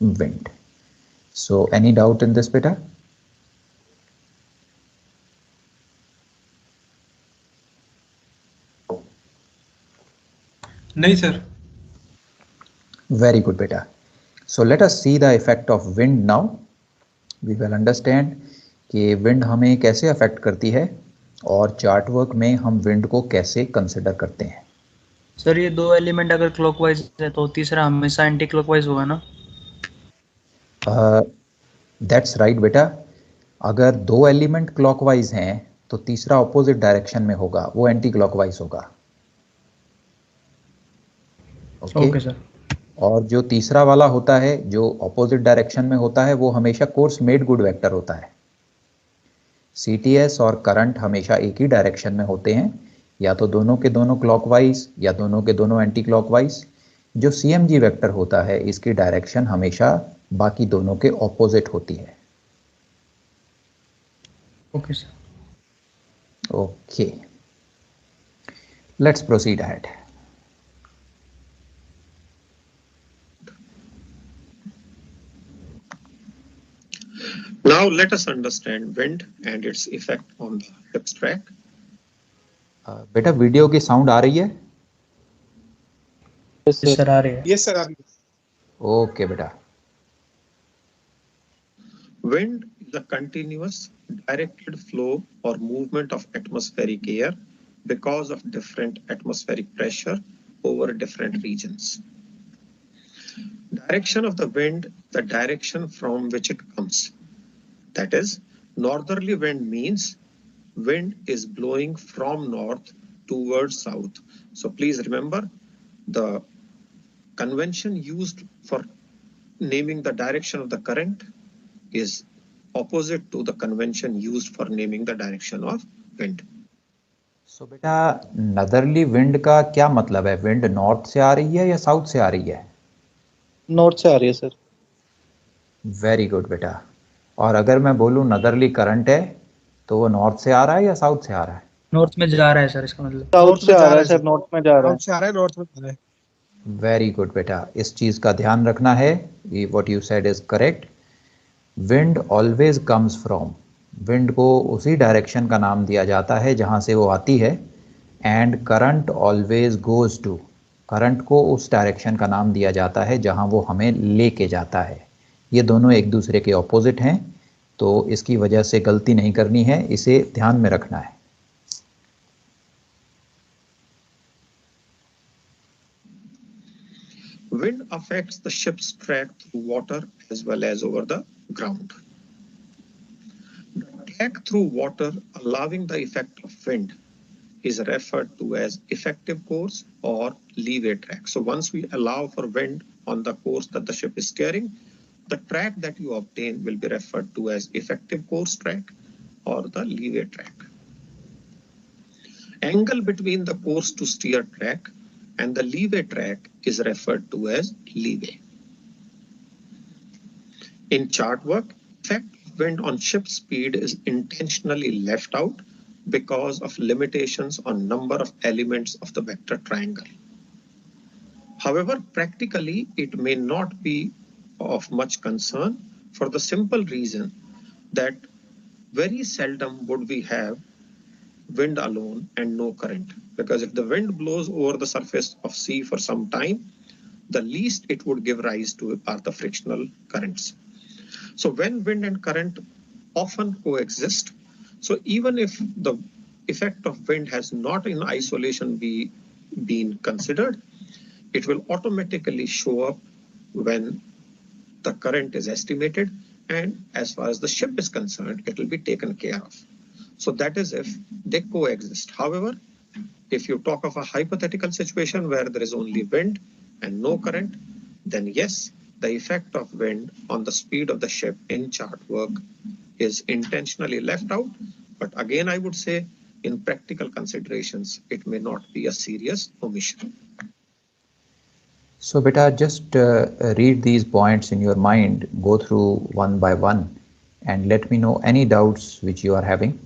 wind. So any doubt in this, beta? नहीं sir. Very good, beta. So let us see the effect of wind now. We will understand कि wind हमें कैसे affect करती है और chart work में हम wind को कैसे कंसिडर करते हैं. सर ये दो एलिमेंट अगर क्लॉकवाइज है तो तीसरा हमेशा एंटी क्लॉकवाइज होगा ना? दैट्स राइट बेटा. अगर दो एलिमेंट क्लॉकवाइज हैं तो तीसरा ऑपोजिट डायरेक्शन में होगा, वो एंटी क्लॉकवाइज होगा. Okay sir. और जो तीसरा वाला होता है जो ऑपोजिट डायरेक्शन में होता है वो हमेशा कोर्स मेड गुड वेक्टर होता है. सीटीएस और करंट हमेशा एक ही डायरेक्शन में होते हैं, या तो दोनों के दोनों क्लॉकवाइज या दोनों के दोनों एंटी क्लॉकवाइज. जो सीएमजी वेक्टर होता है इसकी डायरेक्शन हमेशा बाकी दोनों के ऑपोजिट होती है. Okay sir. Okay, let's proceed ahead. Now let us understand wind and its effect on the ship's track. बेटा वीडियो की साउंड आ रही है? यस सर आ रही है. Yes sir. ओके बेटा. Wind is a continuous directed flow or movement of atmospheric air because of different atmospheric pressure over different regions. Direction of the wind, the direction from which it comes. That is, northerly wind means wind is blowing from north towards south. So please remember the convention used for naming the direction of the current is opposite to the convention used for naming the direction of wind. सो बेटा नदरली wind का क्या मतलब है? Wind north से आ रही है या south से आ रही है? नॉर्थ से आ रही है सर. वेरी गुड बेटा. और अगर मैं बोलूँ नदरली करंट है तो वो नॉर्थ से आ रहा है या साउथ से आ रहा है? नॉर्थ में जा रहा है सर, इसका मतलब. साउथ से आ रहा है सर, नॉर्थ में जा रहा है. South से आ रहा है, north में जा रहा है. वेरी गुड बेटा, इस चीज़ का ध्यान रखना है. What you said is correct. Wind always comes from, wind को उसी डायरेक्शन का नाम दिया जाता है जहाँ से वो आती है. And current always goes to, current को उस डायरेक्शन का नाम दिया जाता है जहाँ वो हमें लेके जाता है. ये दोनों एक दूसरे के ऑपोजिट हैं, तो इसकी वजह से गलती नहीं करनी है, इसे ध्यान में रखना है. Wind affects the ship's track through water as well as over the ground. The track through water allowing the effect of wind is referred to as effective course or leeway track. So once we allow for wind on the course that the ship is steering, the track that you obtain will be referred to as effective course track or the leeway track. Angle between the course to steer track and the leeway track is referred to as leeway. In chart work, effect of wind on ship speed is intentionally left out because of limitations on number of elements of the vector triangle. However, practically, it may not be of much concern for the simple reason that very seldom would we have wind alone and no current. Because if the wind blows over the surface of sea for some time, the least it would give rise to are the frictional currents. So when wind and current often coexist, so even if the effect of wind has not in isolation been considered, it will automatically show up when the current is estimated, and as far as the ship is concerned, it will be taken care of. So that is if they coexist. However, if you talk of a hypothetical situation where there is only wind and no current, then yes, the effect of wind on the speed of the ship in chart work is intentionally left out. But again, I would say in practical considerations, it may not be a serious omission. So beta, just read these points in your mind, go through one by one, and let me know any doubts which you are having.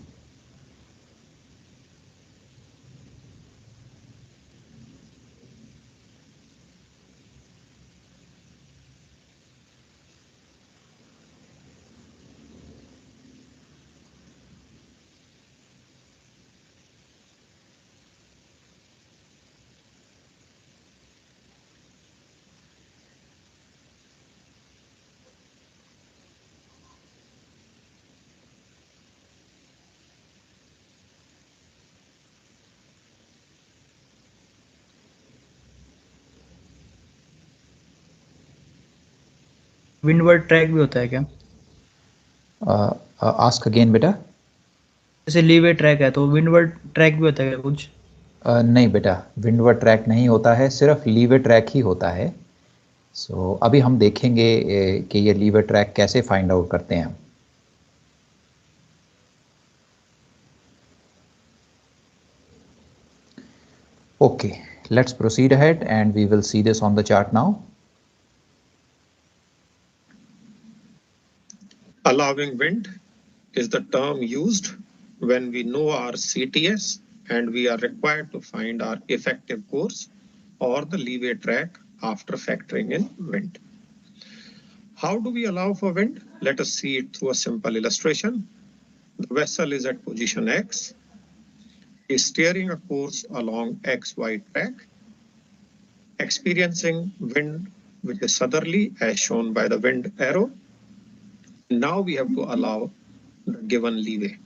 Windward track भी होता है क्या? Ask again बेटा। जैसे leeway track है तो windward track भी होता है क्या कुछ? नहीं बेटा, विंडवर्ड ट्रैक नहीं होता है, सिर्फ लीवे ट्रैक ही होता है। सो अभी हम देखेंगे कि ये लीवे ट्रैक कैसे फाइंड आउट करते हैं हम। Okay, let's proceed ahead and we will see this on the chart now. Allowing wind is the term used when we know our CTS and we are required to find our effective course or the leeway track after factoring in wind. How do we allow for wind? Let us see it through a simple illustration. The vessel is at position X, is steering a course along XY track, experiencing wind which is southerly as shown by the wind arrow. Now we have to allow the given leeway.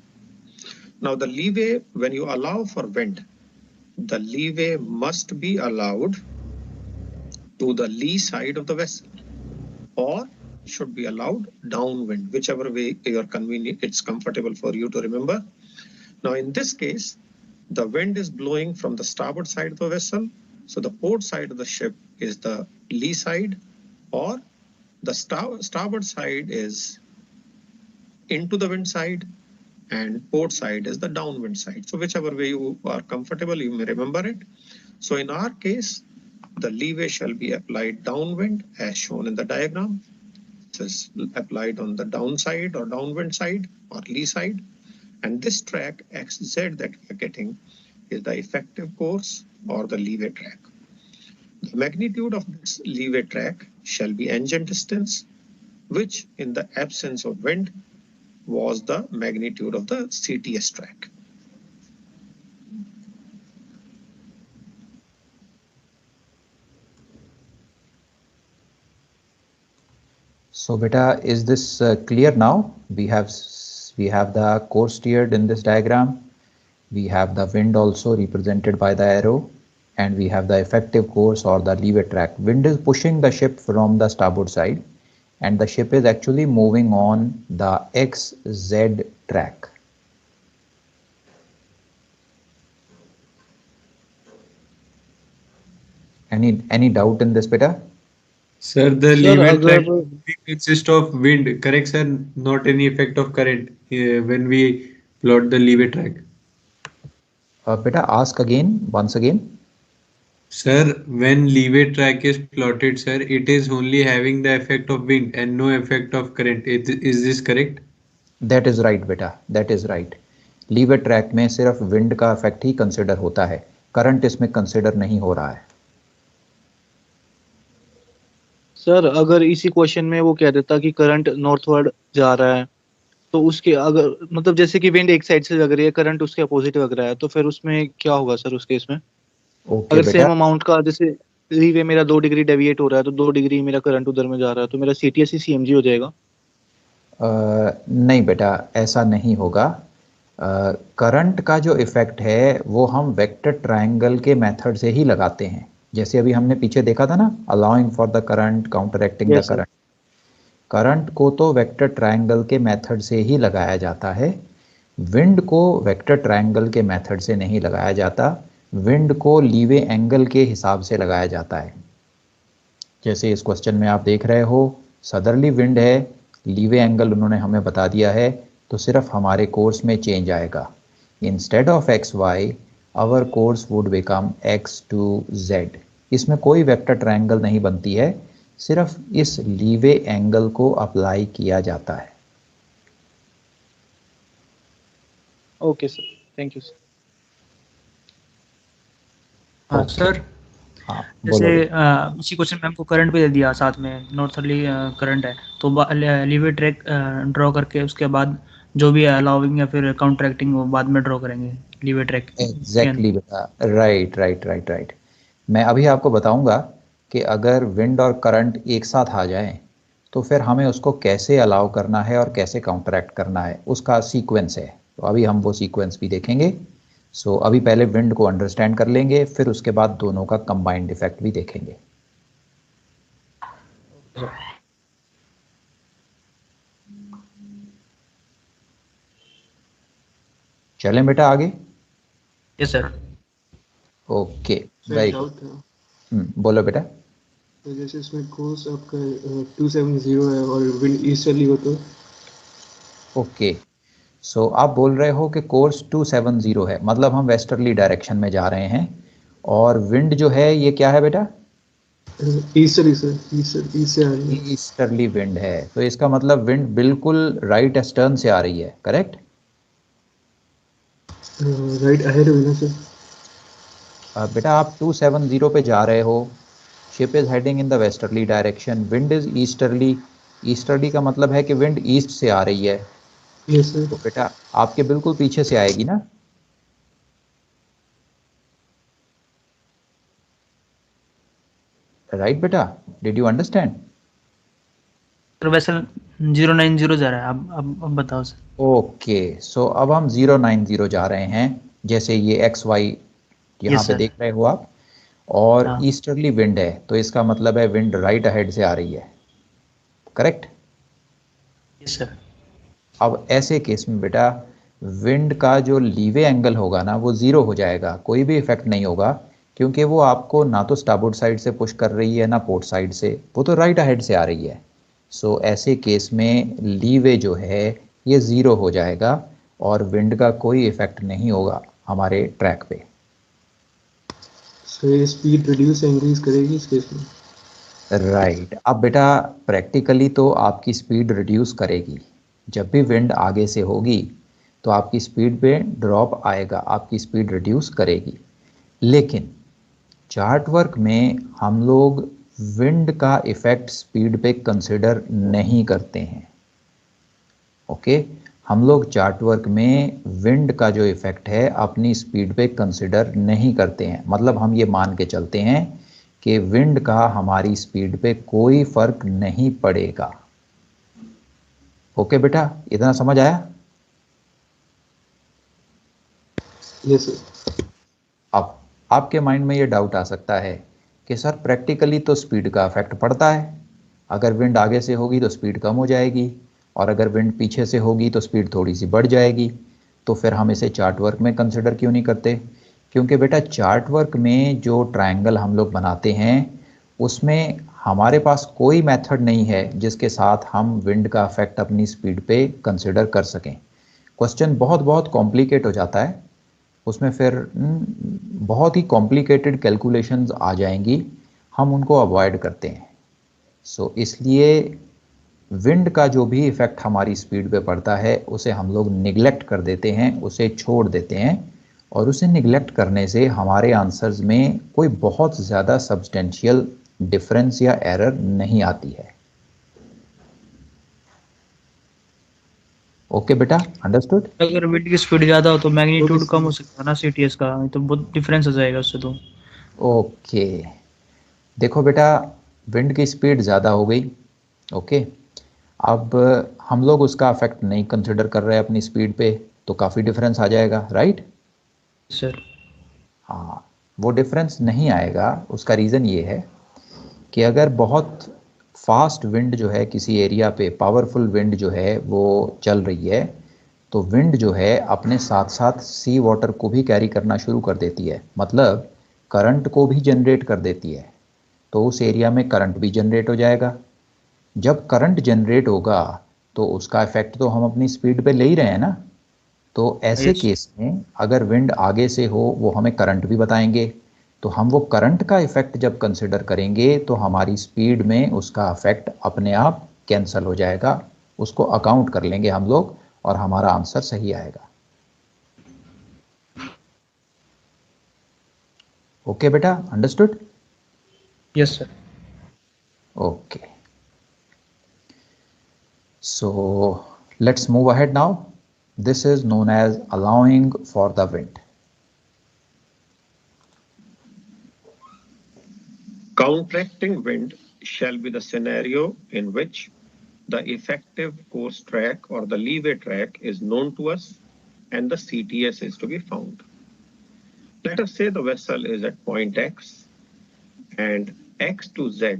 Now the leeway, when you allow for wind, the leeway must be allowed to the lee side of the vessel or should be allowed downwind, whichever way you are convenient, it's comfortable for you to remember. Now in this case, the wind is blowing from the starboard side of the vessel. So the port side of the ship is the lee side, or the starboard side is into the wind side and port side is the downwind side. So whichever way you are comfortable, you may remember it. So in our case, the leeway shall be applied downwind as shown in the diagram. This is applied on the downside or downwind side or lee side. And this track XZ that we are getting is the effective course or the leeway track. The magnitude of this leeway track shall be engine distance, which in the absence of wind was the magnitude of the CTS track. So beta, is this clear now? We have the course steered in this diagram. We have the wind also represented by the arrow, and we have the effective course or the leeway track. Wind is pushing the ship from the starboard side, and the ship is actually moving on the XZ track. Any doubt in this beta? Sir, the Sir, leeway track अगर consists of wind, correct sir? Not any effect of current when we plot the leeway track. Beta, ask again, once again. Sir, when leeway track is plotted, sir, it is only having the effect of wind and no effect of current. Is this correct? That is right beta, that is right. Leeway track में सिर्फ wind का effect ही consider होता है, current इसमें consider नहीं हो रहा है। सर अगर इसी क्वेश्चन में वो कह देता कि करंट नॉर्थवर्ड जा रहा है, तो उसके अगर मतलब जैसे कि विंड एक साइड से लग रही है, करंट उसके अपोजिट लग रहा है, तो फिर उसमें क्या होगा सर उस केस में? ओके अगर बेटा, सेम अमाउंट का जैसे लीवे मेरा 2 डिग्री डेविएट हो रहा है, तो 2 डिग्री मेरा करंट उधर में जा रहा है, तो मेरा CTS ही CMG हो जाएगा? नहीं बेटा, ऐसा नहीं होगा। करंट का जो इफेक्ट है वो हम वेक्टर ट्रायंगल के मेथड से ही लगाते हैं, जैसे अभी हमने पीछे देखा था ना, allowing for the current, counteracting the Yes, sir. Current. Current को तो वेक्टर ट्रायंगल के मेथड से ही लगाया जाता है, विंड को वेक्टर ट्रायंगल के मेथड से नहीं लगाया जाता, विंड को लीवे एंगल के हिसाब से लगाया जाता है। जैसे इस क्वेश्चन में आप देख रहे हो, सदरली विंड है, लीवे एंगल उन्होंने हमें बता दिया है, तो सिर्फ हमारे कोर्स में चेंज आएगा। Instead of XY our course would become X to Z। इसमें कोई वेक्टर ट्रायंगल नहीं बनती है, सिर्फ इस लीवे एंगल को अप्लाई किया जाता है। Okay sir, thank you sir. हाँ Okay. सर, हाँ जैसे बोलो। इसी क्वेश्चन में हमको करंट भी दे दिया, साथ में नॉर्थर्ली करंट है, तो लीवे ट्रैक ड्रॉ करके उसके बाद जो भी अलाउिंग या फिर काउंटरएक्टिंग वो बाद में ड्रॉ करेंगे लीवे ट्रैक। एग्जैक्टली बेटा, राइट राइट राइट राइट। मैं अभी आपको बताऊंगा कि अगर विंड और करंट एक साथ आ जाएं तो फिर हमें उसको कैसे अलाउ करना है और कैसे काउंटरएक्ट करना है, उसका सीक्वेंस है। तो अभी हम वो सीक्वेंस भी देखेंगे। सो अभी पहले विंड को अंडरस्टैंड कर लेंगे, फिर उसके बाद दोनों का कंबाइंड इफेक्ट भी देखेंगे। चलें बेटा आगे? Yes sir. Okay, sir very doubt good. था, बोलो बेटा। तो जैसे इसमें कोर्स आपका 270 है और विंड ईस्टर्ली हो तो ओके, सो आप बोल रहे हो कि कोर्स 270 है, मतलब हम वेस्टर्ली डायरेक्शन में जा रहे हैं, और विंड जो है ये क्या है बेटा? ईस्टर्ली सर, ईस्ट से आ रही है। ईस्टर्ली विंड है, तो इसका मतलब विंड बिल्कुल राइट एस्टर्न से आ रही है, करेक्ट? राइट अहेड हुई ना सर। बेटा आप 270 पे जा रहे हो, ship is heading in the westerly direction, wind is easterly. Easterly का मतलब है कि विंड ईस्ट से आ रही है, यस सर। तो बेटा आपके बिल्कुल पीछे से आएगी ना? राइट बेटा, डिड यू अंडरस्टैंड? तो वैसे 090 जा रहा है, अब बताओ सर। ओके, सो अब हम 090 जा रहे हैं, जैसे ये एक्स वाई यहाँ यस पे सर। देख रहे हो आप, और हाँ। ईस्टर्ली विंड है, तो इसका मतलब है विंड राइट अहेड से आ रही है, करेक्ट? Yes sir. अब ऐसे केस में बेटा विंड का जो लीवे एंगल होगा ना वो ज़ीरो हो जाएगा, कोई भी इफेक्ट नहीं होगा, क्योंकि वो आपको ना तो स्टारबोर्ड साइड से पुश कर रही है ना पोर्ट साइड से, वो तो राइट अहेड से आ रही है। सो ऐसे केस में लीवे जो है ये ज़ीरो हो जाएगा और विंड का कोई इफेक्ट नहीं होगा हमारे ट्रैक पे। सर ये स्पीड रिड्यूस या इंक्रीज करेगी इस केस में? राइट, अब बेटा प्रैक्टिकली तो आपकी स्पीड रिड्यूस करेगी, जब भी विंड आगे से होगी तो आपकी स्पीड पे ड्रॉप आएगा, आपकी स्पीड रिड्यूस करेगी। लेकिन चार्ट वर्क में हम लोग विंड का इफ़ेक्ट स्पीड पे कंसिडर नहीं करते हैं, ओके? हम लोग चार्ट वर्क में विंड का जो इफ़ेक्ट है अपनी स्पीड पे कंसिडर नहीं करते हैं, मतलब हम ये मान के चलते हैं कि विंड का हमारी स्पीड पे कोई फ़र्क नहीं पड़ेगा। ओके बेटा, इतना समझ आया? Yes sir. अब आपके माइंड में ये डाउट आ सकता है कि सर प्रैक्टिकली तो स्पीड का इफेक्ट पड़ता है, अगर विंड आगे से होगी तो स्पीड कम हो जाएगी, और अगर विंड पीछे से होगी तो स्पीड थोड़ी सी बढ़ जाएगी, तो फिर हम इसे चार्ट वर्क में कंसिडर क्यों नहीं करते? क्योंकि बेटा चार्ट वर्क में जो ट्रायंगल हम लोग बनाते हैं उसमें हमारे पास कोई मेथड नहीं है जिसके साथ हम विंड का इफेक्ट अपनी स्पीड पे कंसिडर कर सकें। क्वेश्चन बहुत बहुत कॉम्प्लिकेट हो जाता है, उसमें फिर बहुत ही कॉम्प्लिकेटेड कैलकुलेशंस आ जाएंगी, हम उनको अवॉइड करते हैं। सो इसलिए विंड का जो भी इफ़ेक्ट हमारी स्पीड पे पड़ता है उसे हम लोग निगलेक्ट कर देते हैं, उसे छोड़ देते हैं, और उसे निगलेक्ट करने से हमारे आंसर्स में कोई बहुत ज़्यादा सब्सटेंशियल डिफरेंस या एरर नहीं आती है। ओके बेटा, अंडरस्टूड? अगर विंड की स्पीड ज़्यादा हो तो मैग्नीट्यूड कम हो सकता है ना सीटीएस का, तो बहुत डिफरेंस हो जाएगा उससे तो। ओके, देखो बेटा विंड की स्पीड ज़्यादा हो गई, ओके, अब हम लोग उसका इफेक्ट नहीं कंसिडर कर रहे हैं अपनी स्पीड पे, तो काफ़ी डिफरेंस आ जाएगा, राइट? सर। हाँ, वो डिफरेंस नहीं आएगा, उसका रीज़न ये है कि अगर बहुत फास्ट विंड जो है किसी एरिया पे, पावरफुल विंड जो है वो चल रही है, तो विंड जो है अपने साथ साथ सी वाटर को भी कैरी करना शुरू कर देती है, मतलब करंट को भी जनरेट कर देती है, तो उस एरिया में करंट भी जनरेट हो जाएगा। जब करंट जनरेट होगा तो उसका इफेक्ट तो हम अपनी स्पीड पे ले ही रहे हैं ना, तो ऐसे यस। केस में अगर विंड आगे से हो वो हमें करंट भी बताएंगे, तो हम वो करंट का इफेक्ट जब कंसिडर करेंगे तो हमारी स्पीड में उसका इफेक्ट अपने आप कैंसिल हो जाएगा, उसको अकाउंट कर लेंगे हम लोग और हमारा आंसर सही आएगा। ओके बेटा, understood? Yes sir. Okay, so let's move ahead now. This is known as allowing for the wind. Counteracting wind shall be the scenario in which the effective course track or the leeway track is known to us and the CTS is to be found. Let us say the vessel is at point X and X to Z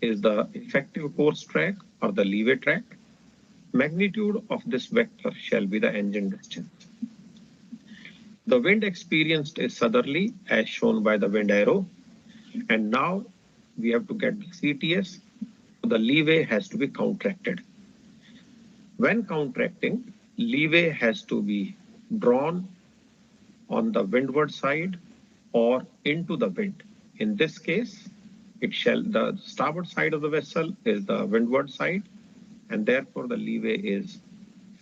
is the effective course track or the leeway track. Magnitude of this vector shall be the engine distance. The wind experienced is southerly as shown by the wind arrow. And now we have to get the CTS. The leeway has to be counteracted. When counteracting, leeway has to be drawn on the windward side or into the wind. In this case, the starboard side of the vessel is the windward side, and therefore the leeway is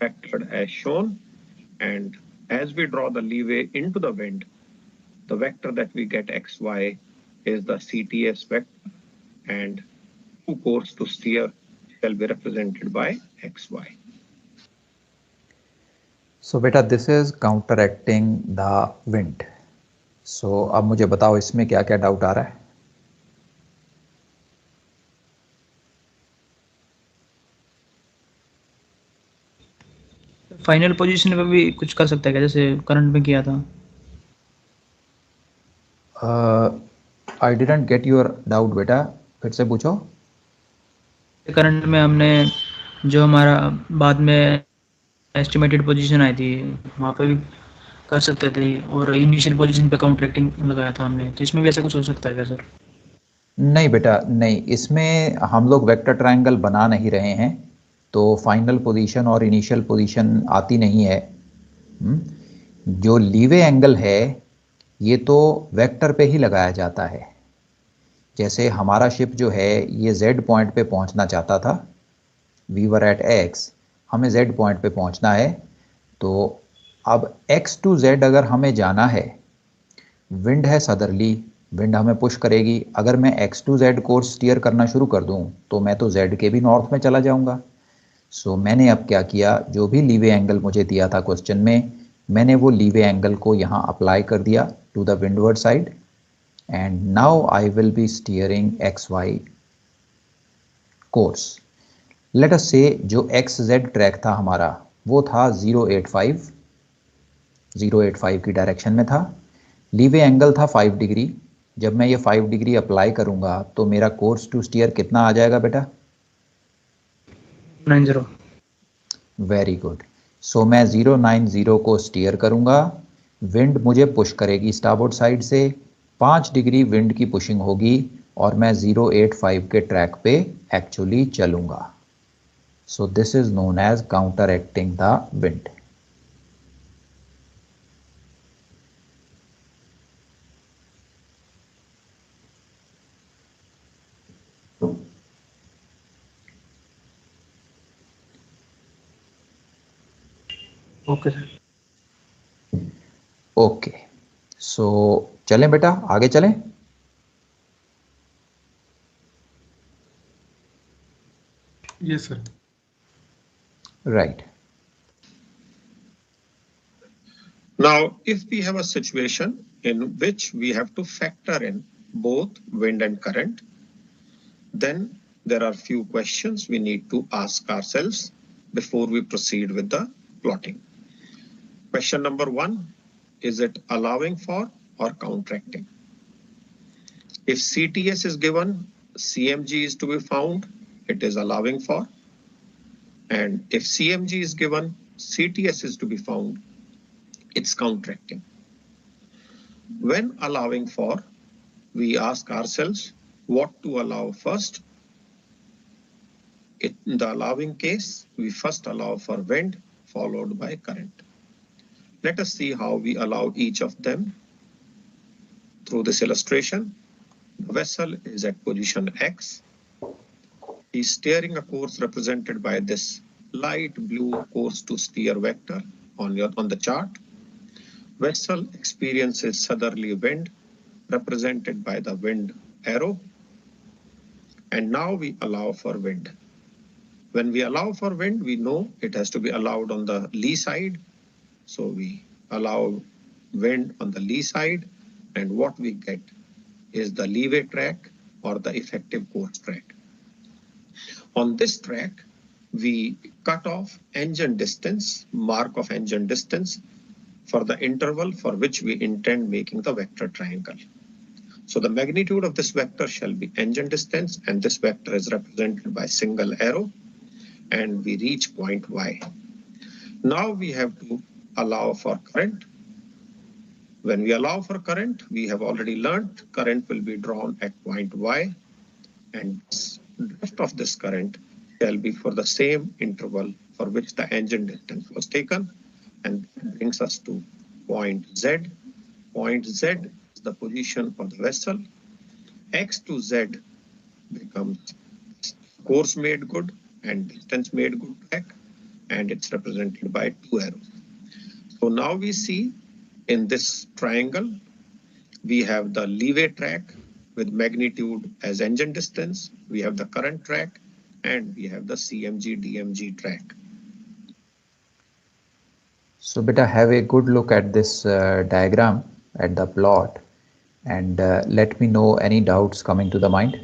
factored as shown. And as we draw the leeway into the wind, the vector that we get xy is the CTS vector, and two course to steer shall be represented by xy. So बेटा this is counteracting the wind. So अब मुझे बताओ इसमें क्या क्या doubt आ रहा है. Final position पे भी कुछ कर सकता है क्या, जैसे करंट में किया था? I didn't get your doubt बेटा, फिर से पूछो. करंट में हमने जो हमारा बाद में एस्टिमेटेड पोजीशन आई थी वहाँ पे भी कर सकते थे, और इनिशियल पोजीशन पे काउंटरैक्टिंग लगाया था हमने, तो इसमें भी ऐसा कुछ हो सकता है क्या सर? नहीं बेटा नहीं, इसमें हम लोग वेक्टर ट्रायंगल बना नहीं रहे हैं, तो फाइनल पोजीशन और इनिशियल पोजीशन आती नहीं है. जो लीवे एंगल है ये तो वेक्टर पे ही लगाया जाता है. जैसे हमारा शिप जो है ये Z पॉइंट पे पहुंचना चाहता था, वी वर एट X, हमें Z पॉइंट पे पहुंचना है. तो अब X to Z अगर हमें जाना है, विंड है सदरली, विंड हमें पुश करेगी. अगर मैं X to Z course steer करना शुरू कर दूं तो मैं तो Z के भी नॉर्थ में चला जाऊंगा. सो मैंने अब क्या किया, जो भी लीवे एंगल मुझे दिया था क्वेश्चन में, मैंने वो लीवे एंगल को यहाँ अप्लाई कर दिया to the windward side, and now I will be steering XY course. Let us से जो XZ ट्रैक था हमारा वो था 085 की डायरेक्शन में था. लीवे एंगल था 5 डिग्री. जब मैं ये 5 डिग्री अप्लाई करूंगा तो मेरा कोर्स टू स्टीयर कितना आ जाएगा बेटा? 90. Very good. सो मैं 090 को स्टीयर करूंगा. विंड मुझे पुश करेगी स्टारबोर्ड साइड से, 5 डिग्री विंड की पुशिंग होगी और मैं 085 के ट्रैक पे एक्चुअली चलूंगा. So this is known as counter acting the wind. Okay sir. Okay, so चलें बेटा, आगे चलें. Yes, sir. Right. Now, if we have a situation in which we have to factor in both wind and current, then there are few questions we need to ask ourselves before we proceed with the plotting. Question number 1, is it allowing for or counteracting? If CTS is given, CMG is to be found, it is allowing for. And if CMG is given, CTS is to be found, it's counteracting. When allowing for, we ask ourselves what to allow first. In the allowing case, we first allow for wind followed by current. Let us see how we allow each of them through this illustration. The vessel is at position X. He's steering a course represented by this light blue course to steer vector on the chart. Vessel experiences southerly wind represented by the wind arrow. And now we allow for wind. When we allow for wind, we know it has to be allowed on the lee side. So we allow wind on the lee side, and what we get is the leeway track or the effective course track. On this track, we cut off engine distance, mark of engine distance for the interval for which we intend making the vector triangle. So the magnitude of this vector shall be engine distance, and this vector is represented by single arrow, and we reach point Y. Now we have to allow for current. When we allow for current, we have already learned current will be drawn at point Y, and drift of this current shall be for the same interval for which the engine distance was taken, and that brings us to point Z. Point Z is the position of the vessel. X to Z becomes course made good and distance made good track, and it's represented by 2 arrows. So now we see in this triangle, we have the leeway track with magnitude as engine distance, we have the current track, and we have the CMG DMG track. So beta, have a good look at this diagram, at the plot, and let me know any doubts coming to the mind.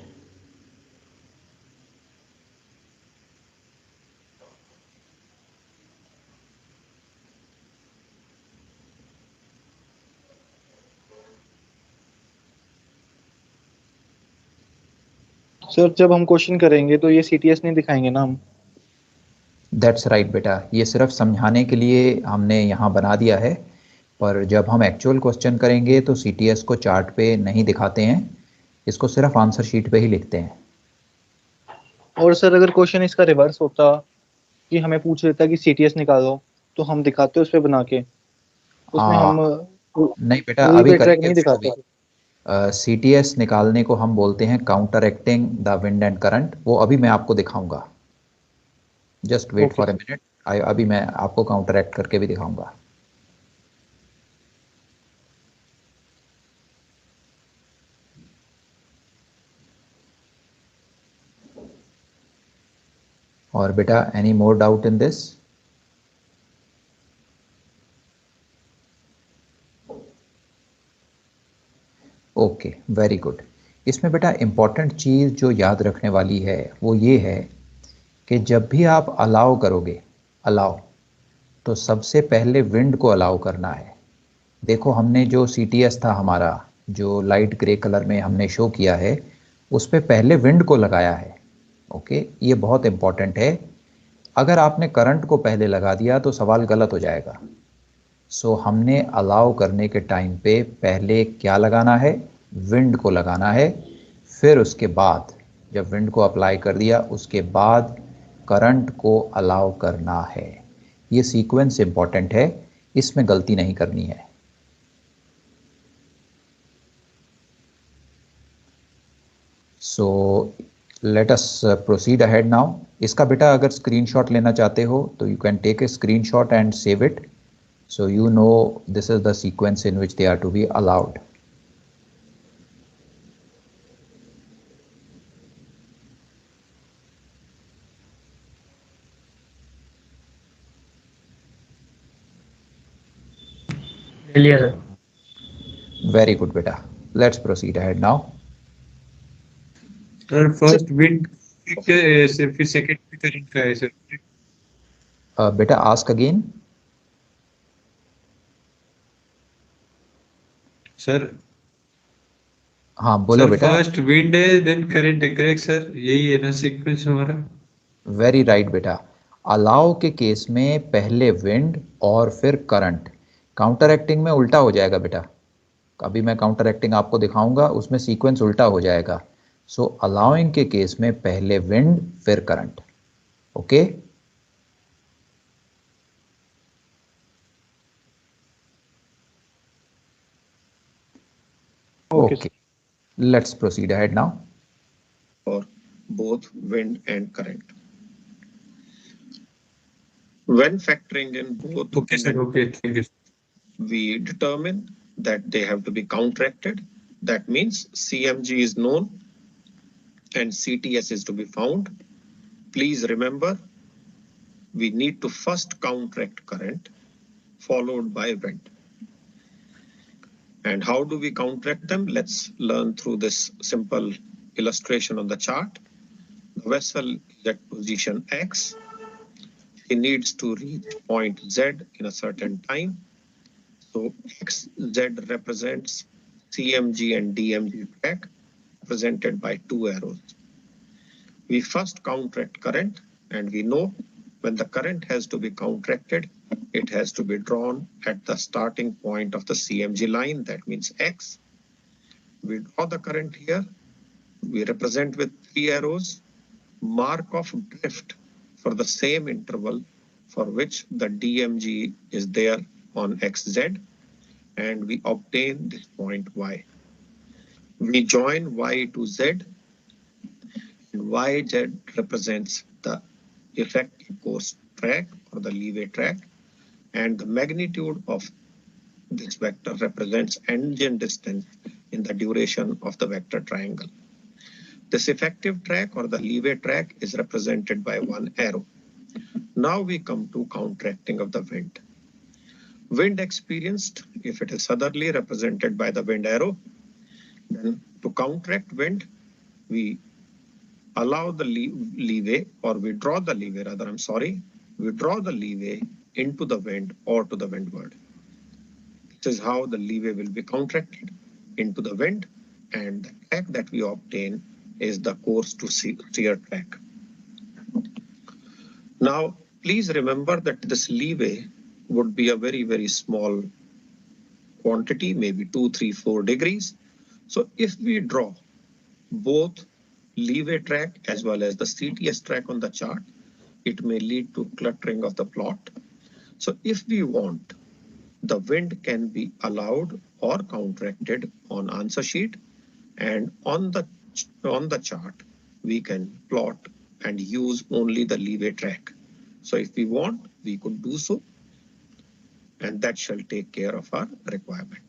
Sir जब हम question करेंगे तो ये CTS नहीं दिखाएंगे ना हम? That's right बेटा, ये सिर्फ समझाने के लिए हमने यहाँ बना दिया है, पर जब हम एक्चुअल क्वेश्चन करेंगे तो CTS को चार्ट पे नहीं दिखाते हैं, इसको सिर्फ आंसर शीट पे ही लिखते हैं। और सर अगर क्वेश्चन इसका रिवर्स होता कि हमें पूछ लेता कि CTS निकालो, तो हम दिखाते उस पे बना के, उसमें हम नहीं बेटा, अभी करेंगे उसको भी। CTS निकालने को हम बोलते हैं counter acting the wind and current, वो अभी मैं आपको दिखाऊंगा। Just wait for a minute, अभी मैं आपको काउंटर एक्ट करके भी दिखाऊंगा। और बेटा, any more doubt in this? Okay, very good. इसमें बेटा इंपॉर्टेंट चीज़ जो याद रखने वाली है वो ये है कि जब भी आप अलाउ करोगे, अलाउ, तो सबसे पहले विंड को अलाउ करना है। देखो हमने जो CTS था हमारा, जो लाइट ग्रे कलर में हमने शो किया है, उस पर पहले विंड को लगाया है। ओके, ये बहुत इंपॉर्टेंट है। अगर आपने करंट को पहले लगा दिया तो सवाल गलत हो जाएगा। सो हमने अलाउ करने के टाइम पे पहले क्या लगाना है? विंड को लगाना है। फिर उसके बाद जब विंड को अप्लाई कर दिया, उसके बाद करंट को अलाउ करना है। ये सीक्वेंस इंपॉर्टेंट है, इसमें गलती नहीं करनी है। So let us proceed ahead now. इसका बेटा अगर स्क्रीनशॉट लेना चाहते हो तो you can take a screenshot and save it, so you know this is the sequence in which they are to be allowed. Yes, sir. Very good beta, let's proceed ahead now. Sir, first wind फिर second पे current का है sir. बेटा ask again. Sir हाँ बोलो बेटा। First wind है then current है, करेक्ट सर? यही है ना सीक्वेंस हमारा? वेरी राइट बेटा, अलाउ के केस में पहले विंड और फिर करंट। काउंटर एक्टिंग में उल्टा हो जाएगा बेटा, अभी मैं काउंटर एक्टिंग आपको दिखाऊंगा, उसमें सीक्वेंस उल्टा हो जाएगा। सो अलाउइंग के केस में पहले विंड फिर current. Okay, okay. Let's proceed ahead now. For both wind and current. When factoring in both, Okay, sir. Okay, thank you. We determine that they have to be counteracted. That means CMG is known and CTS is to be found. Please remember, we need to first counteract current followed by wind. And how do we counteract them? Let's learn through this simple illustration on the chart. The vessel is at position X. It needs to reach point Z in a certain time. So XZ represents CMG and DMG track, represented by 2 arrows. We first counteract current, and we know when the current has to be counteracted, it has to be drawn at the starting point of the CMG line, that means X. We draw the current here, we represent with 3 arrows, mark of drift for the same interval for which the DMG is there on XZ, and we obtain this point Y. We join Y to Z, and YZ represents the effective course track or the leeway track, and the magnitude of this vector represents engine distance in the duration of the vector triangle. This effective track or the leeway track is represented by 1 arrow. Now we come to counteracting of the wind. Wind experienced, if it is southerly, represented by the wind arrow. Then to counteract wind, we allow the leeway, or we draw the leeway rather, we draw the leeway into the wind or to the windward. This is how the leeway will be counteracted into the wind, and the track that we obtain is the course to steer track. Now, please remember that this leeway would be a very, very small quantity, maybe 2, 3, 4 degrees. So if we draw both leeway track as well as the CTS track on the chart, it may lead to cluttering of the plot. So if we want, the wind can be allowed or counteracted on answer sheet, and on the chart, we can plot and use only the leeway track. So if we want, we could do so, and that shall take care of our requirement.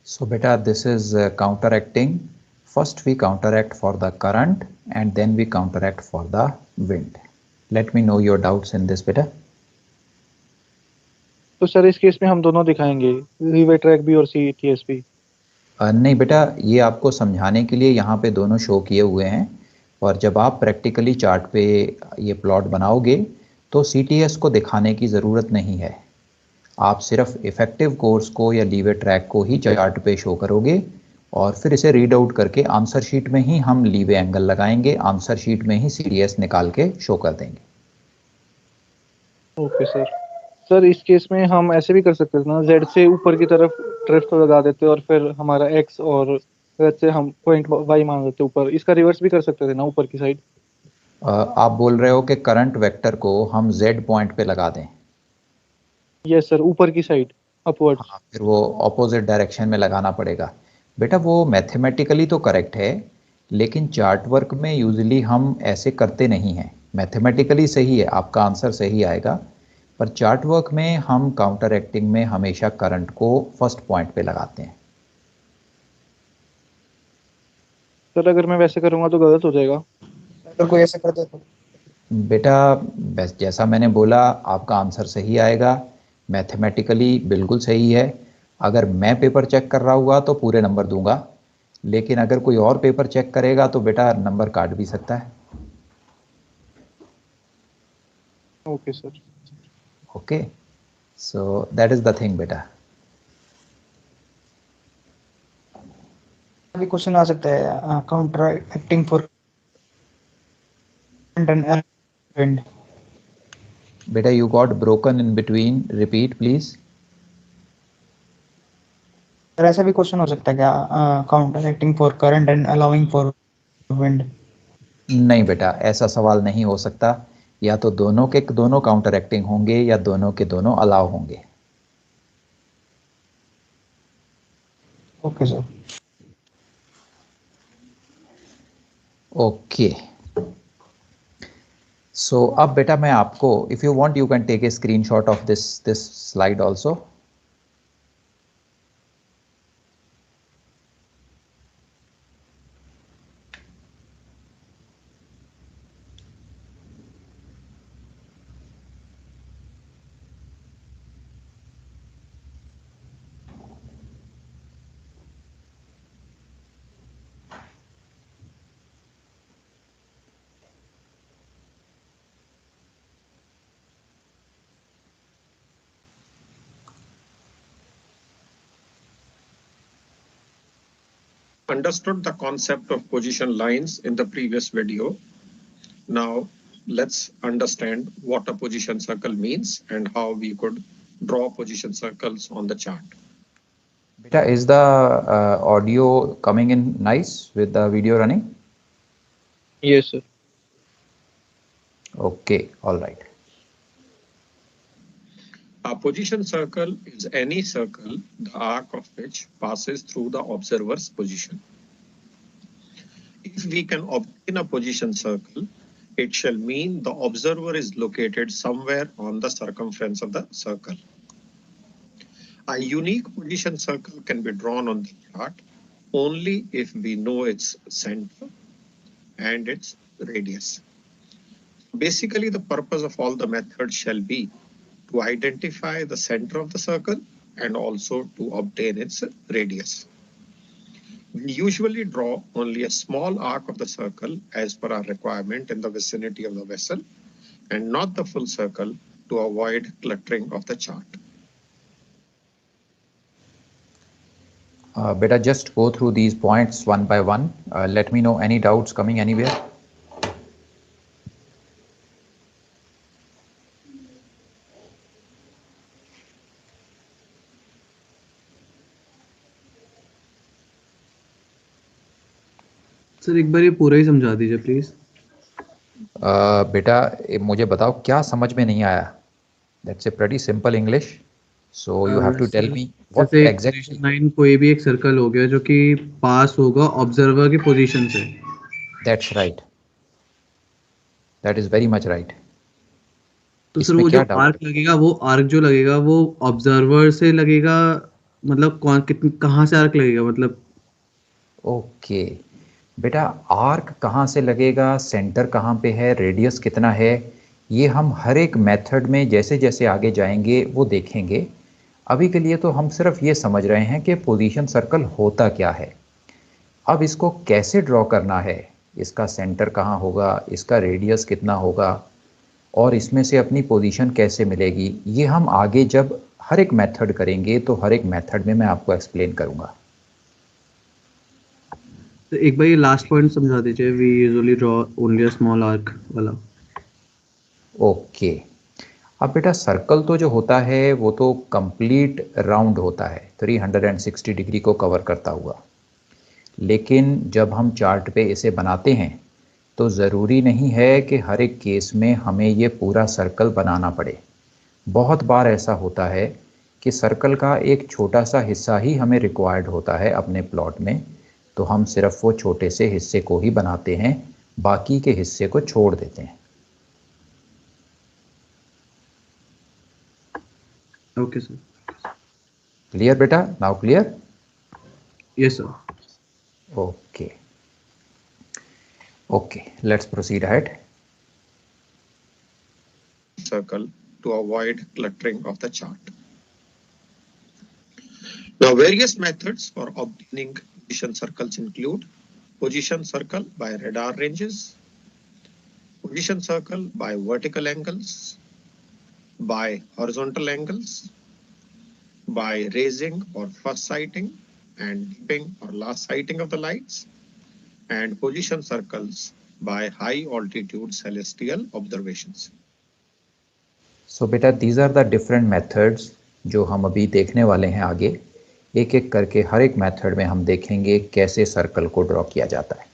So beta, this is counteracting. First we counteract for the current and then we counteract for the wind. Let me know your doubts in this beta. तो sir इस case में हम दोनों दिखाएंगे, leeway track भी और CTS भी? नहीं बेटा, ये आपको समझाने के लिए यहाँ पे दोनों शो किए हुए हैं, और जब आप प्रैक्टिकली चार्ट पे ये प्लॉट बनाओगे तो CTS को दिखाने की ज़रूरत नहीं है। आप सिर्फ इफेक्टिव कोर्स को या लीवे ट्रैक को ही चार्ट पे शो करोगे, और फिर इसे रीड आउट करके आंसर शीट में ही हम लीवे एंगल लगाएंगे, आंसर शीट में ही CTS निकाल के शो कर देंगे। Okay sir. सर इस केस में हम ऐसे भी कर सकते थे ना, Z से ऊपर की तरफ ड्रिफ्ट लगा देते और फिर हमारा X और Z से हम पॉइंट Y मान लेते ऊपर, इसका रिवर्स भी कर सकते थे ना ऊपर की साइड? आप बोल रहे हो कि करंट वेक्टर को हम Z पॉइंट पे लगा दें? यस सर, ऊपर की साइड अपवर्ड। हाँ, फिर वो ऑपोजिट डायरेक्शन में लगाना पड़ेगा। बेटा वो मैथमेटिकली तो करेक्ट है, लेकिन चार्ट वर्क में यूजुअली हम ऐसे करते नहीं हैं। मैथमेटिकली सही है, आपका आंसर सही आएगा, पर चार्ट वर्क में हम काउंटर एक्टिंग में हमेशा करंट को फर्स्ट पॉइंट पे लगाते हैं। सर अगर मैं वैसे करूँगा तो गलत हो जाएगा? अगर कोई ऐसे कर दे तो? बेटा बस जैसा मैंने बोला, आपका आंसर सही आएगा, मैथमेटिकली बिल्कुल सही है। अगर मैं पेपर चेक कर रहा हुआ तो पूरे नंबर दूंगा, लेकिन अगर कोई और पेपर चेक करेगा तो बेटा नंबर काट भी सकता है। Okay sir. Okay, so that is the thing बेटा। अभी क्वेश्चन आ सकता है, काउंटर एक्टिंग फॉर wind. बेटा you got broken in between, repeat please. Sir ऐसा भी क्वेश्चन हो सकता है क्या, counter acting for current and allowing for wind? नहीं बेटा, ऐसा सवाल नहीं हो सकता। या तो दोनों के दोनों काउंटर एक्टिंग होंगे या दोनों के दोनों अलाउ होंगे। Okay sir. ओके, सो अब बेटा मैं आपको, if you want you can take a screenshot of this slide also. Understood the concept of position lines in the previous video. Now let's understand what a position circle means and how we could draw position circles on the chart. Beta, is the audio coming in nice with the video running? Yes, sir. Okay, all right. A position circle is any circle, the arc of which passes through the observer's position. If we can obtain a position circle, it shall mean the observer is located somewhere on the circumference of the circle. A unique position circle can be drawn on the chart only if we know its center and its radius. Basically, the purpose of all the methods shall be to identify the center of the circle and also to obtain its radius. We usually draw only a small arc of the circle as per our requirement in the vicinity of the vessel and not the full circle to avoid cluttering of the chart. Beta, just go through these points one by one. Let me know any doubts coming anywhere. Sir एक बार ये पूरा ही समझा दीजिए please. बेटा मुझे बताओ क्या समझ में नहीं आया. That's a pretty simple English. So you have to tell me what जैसे exactly. लाइन कोई भी एक सर्कल हो गया जो कि पास होगा ऑब्जर्वर की पोजीशन से. That's right. That is very much right. तो सर इसमें वो क्या जो doubt आर्क लगेगा वो आर्क जो लगेगा वो ऑब्जर्वर से लगेगा मतलब कौन कितने कहाँ से आर्क लगेगा मतलब. ओके बेटा, आर्क कहाँ से लगेगा, सेंटर कहाँ पे है, रेडियस कितना है, ये हम हर एक मेथड में जैसे जैसे आगे जाएंगे वो देखेंगे. अभी के लिए तो हम सिर्फ ये समझ रहे हैं कि पोजीशन सर्कल होता क्या है. अब इसको कैसे ड्रॉ करना है, इसका सेंटर कहाँ होगा, इसका रेडियस कितना होगा और इसमें से अपनी पोजीशन कैसे मिलेगी, ये हम आगे जब हर एक मेथड करेंगे तो हर एक मेथड में मैं आपको एक्सप्लेन करूँगा. तो एक बार ये लास्ट पॉइंट समझा दीजिए. We usually draw only a small arc वाला. ओके अब बेटा सर्कल तो जो होता है वो तो कंप्लीट राउंड होता है, 360 डिग्री को कवर करता हुआ. लेकिन जब हम चार्ट पे इसे बनाते हैं तो ज़रूरी नहीं है कि हर एक केस में हमें ये पूरा सर्कल बनाना पड़े. बहुत बार ऐसा होता है कि सर्कल का एक छोटा सा हिस्सा ही हमें रिक्वायर्ड होता है अपने प्लॉट में, तो हम सिर्फ वो छोटे से हिस्से को ही बनाते हैं, बाकी के हिस्से को छोड़ देते हैं. Okay sir. क्लियर बेटा, now clear? Yes sir. Okay. Okay, let's proceed ahead. Circle to avoid cluttering of the chart. Now, various methods for obtaining position circles include position circle by radar ranges, position circle by vertical angles, by horizontal angles, by raising or first sighting and dipping or last sighting of the lights, and position circles by high altitude celestial observations. So बेटा these are the different methods जो हम अभी देखने वाले हैं आगे. एक एक करके हर एक मेथड में हम देखेंगे कैसे सर्कल को ड्रॉ किया जाता है.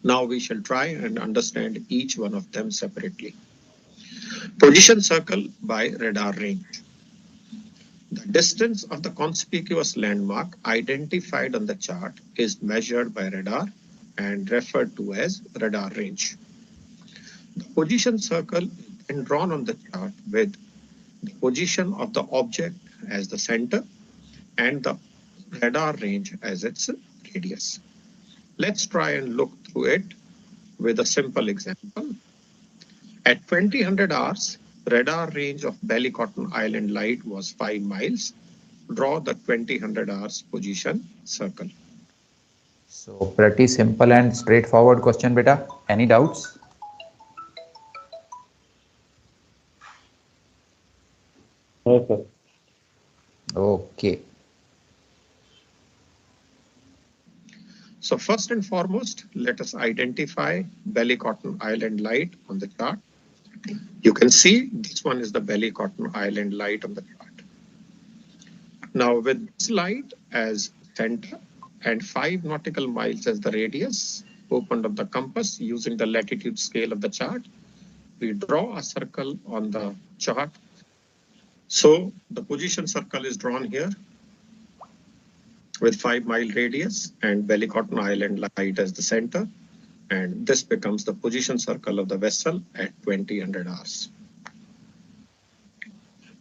Now we shall try and understand each one of them separately. Position circle by radar range. The distance of the conspicuous landmark identified on the chart is measured by radar and referred to as radar range. The position circle is then drawn on the chart with the position of the object as the center and the radar range as its radius. Let's try and look through it with a simple example. At 2000 hours, radar range of Ballycotton Island light was 5 miles. Draw the 2000 hours position circle. So pretty simple and straightforward question beta. Any doubts? No, sir. Okay. So first and foremost, let us identify Ballycotton Island light on the chart. You can see this one is the Ballycotton Island light on the chart. Now with this light as center and 5 nautical miles as the radius, opened up the compass using the latitude scale of the chart, we draw a circle on the chart. So the position circle is drawn here with 5-mile radius and Ballycotton Island light as the center. And this becomes the position circle of the vessel at 2000 hours.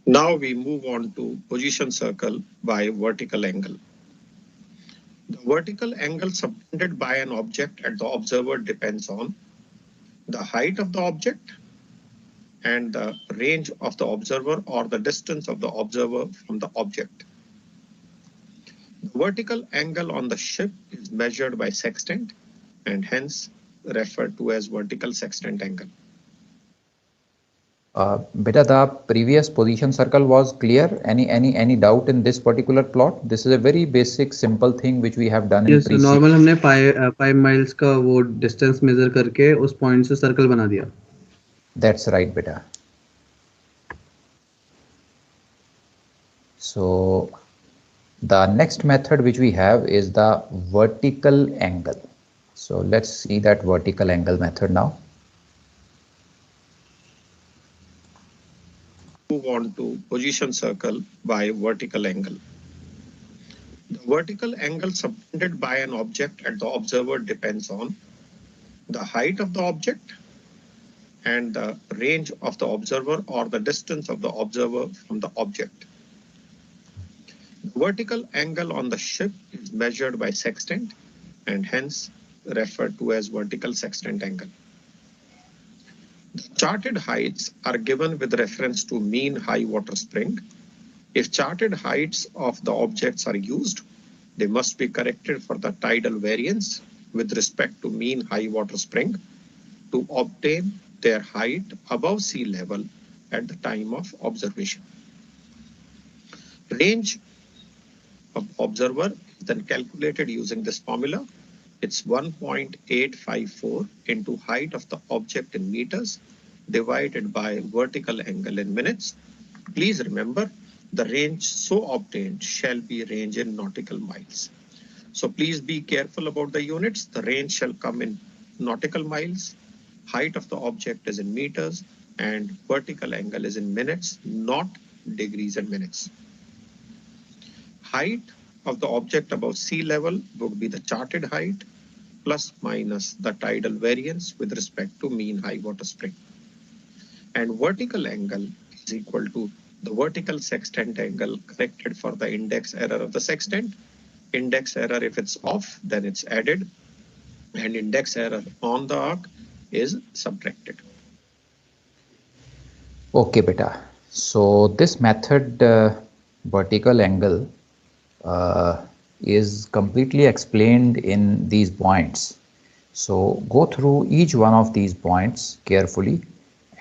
Now we move on to position circle by vertical angle. The vertical angle subtended by an object at the observer depends on the height of the object and the range of the observer or the distance of the observer from the object. The vertical angle on the ship is measured by sextant and hence referred to as vertical sextant angle. Beta, the previous position circle was clear. Any doubt in this particular plot? This is a very basic, simple thing which we have done in yes, normal हमने 5 miles का वो distance measure करके उस point से circle बना दिया. That's right, beta. So the next method which we have is the vertical angle. So let's see that vertical angle method now. Move on to position circle by vertical angle. The vertical angle subtended by an object at the observer depends on the height of the object and the range of the observer or the distance of the observer from the object. The vertical angle on the ship is measured by sextant and hence referred to as vertical sextant angle. The charted heights are given with reference to mean high water spring. If charted heights of the objects are used, they must be corrected for the tidal variance with respect to mean high water spring to obtain their height above sea level at the time of observation. Range of observer is then calculated using this formula. It's 1.854 into height of the object in meters divided by vertical angle in minutes. Please remember, the range so obtained shall be range in nautical miles. So please be careful about the units. The range shall come in nautical miles, height of the object is in meters, and vertical angle is in minutes, not degrees and minutes. Height of the object above sea level would be the charted height plus minus the tidal variance with respect to mean high water spring. And vertical angle is equal to the vertical sextant angle corrected for the index error of the sextant. Index error, if it's off, then it's added, and index error on the arc is subtracted. Okay, beta. So this method, vertical angle, is completely explained in these points. So go through each one of these points carefully,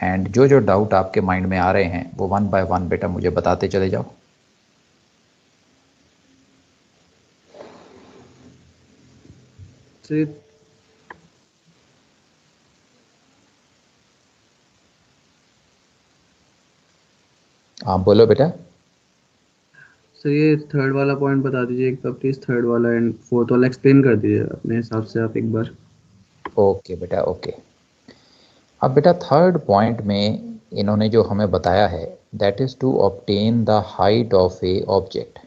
and जो doubt आपके mind में आ रहे हैं वो one by one बेटा मुझे बताते चले जाओ. हाँ बोलो बेटा. सर ये थर्ड वाला पॉइंट बता दीजिए एक बार प्लीज. थर्ड वाला एंड फोर्थ वाला एक्सप्लेन कर दीजिए अपने हिसाब से आप एक बार. ओके बेटा, ओके. अब बेटा थर्ड पॉइंट में इन्होंने जो हमें बताया है that is to obtain the height of a object.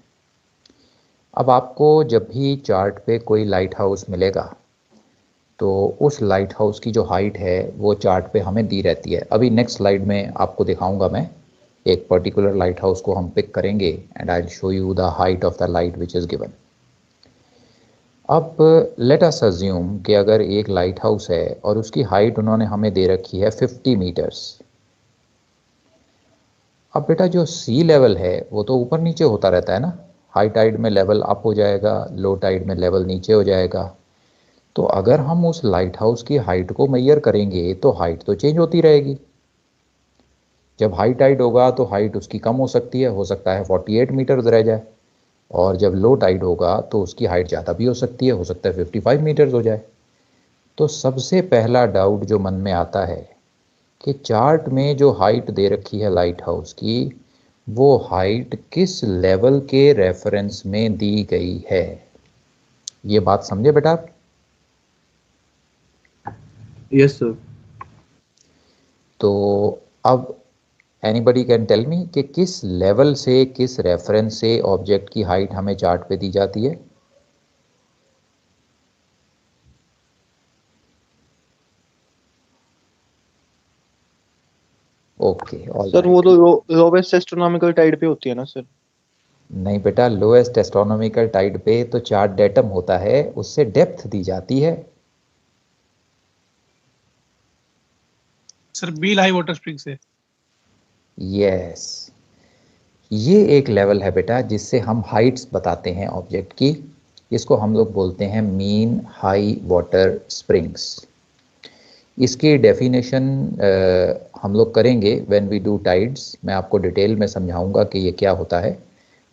अब आपको जब भी चार्ट पे कोई लाइट हाउस मिलेगा तो उस लाइट हाउस की जो हाइट है वो चार्ट पे हमें दी रहती है. अभी नेक्स्ट स्लाइड में आपको दिखाऊंगा मैं. एक पर्टिकुलर लाइट हाउस को हम पिक करेंगे and I will show you the height of the light which is given. अब लेट अस अज्यूम कि अगर एक लाइट हाउस है और उसकी हाइट उन्होंने हमें दे रखी है 50 मीटर्स. अब बेटा जो सी लेवल है वो तो ऊपर नीचे होता रहता है ना. हाई टाइड में लेवल अप हो जाएगा, लो टाइड में लेवल नीचे हो जाएगा. तो अगर हम उस लाइट हाउस की हाइट को मेजर करेंगे तो हाइट तो चेंज होती रहेगी. जब हाई टाइड होगा तो हाइट उसकी कम हो सकती है, हो सकता है 48 मीटर्स रह जाए, और जब लो टाइड होगा तो उसकी हाइट ज़्यादा भी हो सकती है, हो सकता है 55 मीटर्स हो जाए। तो सबसे पहला डाउट जो मन में आता है कि चार्ट में जो हाइट दे रखी है लाइट हाउस की, वो हाइट किस लेवल के रेफरेंस में दी गई है। ये बात समझे बेटा आप? Yes sir. तो अब एनीबडी कैन टेल मी कि किस लेवल से, किस रेफरेंस से ऑब्जेक्ट की हाइट हमें चार्ट पे दी जाती है। ओके, ऑल सर वो राइट। तो लोवेस्ट एस्ट्रोनॉमिकल टाइड पे होती है ना सर? नहीं बेटा, लोएस्ट एस्ट्रोनॉमिकल टाइड पे तो चार्ट डेटम होता है, उससे डेप्थ दी जाती है। सर बील हाई वाटर स्प्रिंग से। यस, ये एक लेवल है बेटा जिससे हम हाइट्स बताते हैं ऑब्जेक्ट की। इसको हम लोग बोलते हैं मीन हाई वाटर स्प्रिंग्स। इसकी डेफिनेशन हम लोग करेंगे व्हेन वी डू टाइड्स। मैं आपको डिटेल में समझाऊंगा कि ये क्या होता है।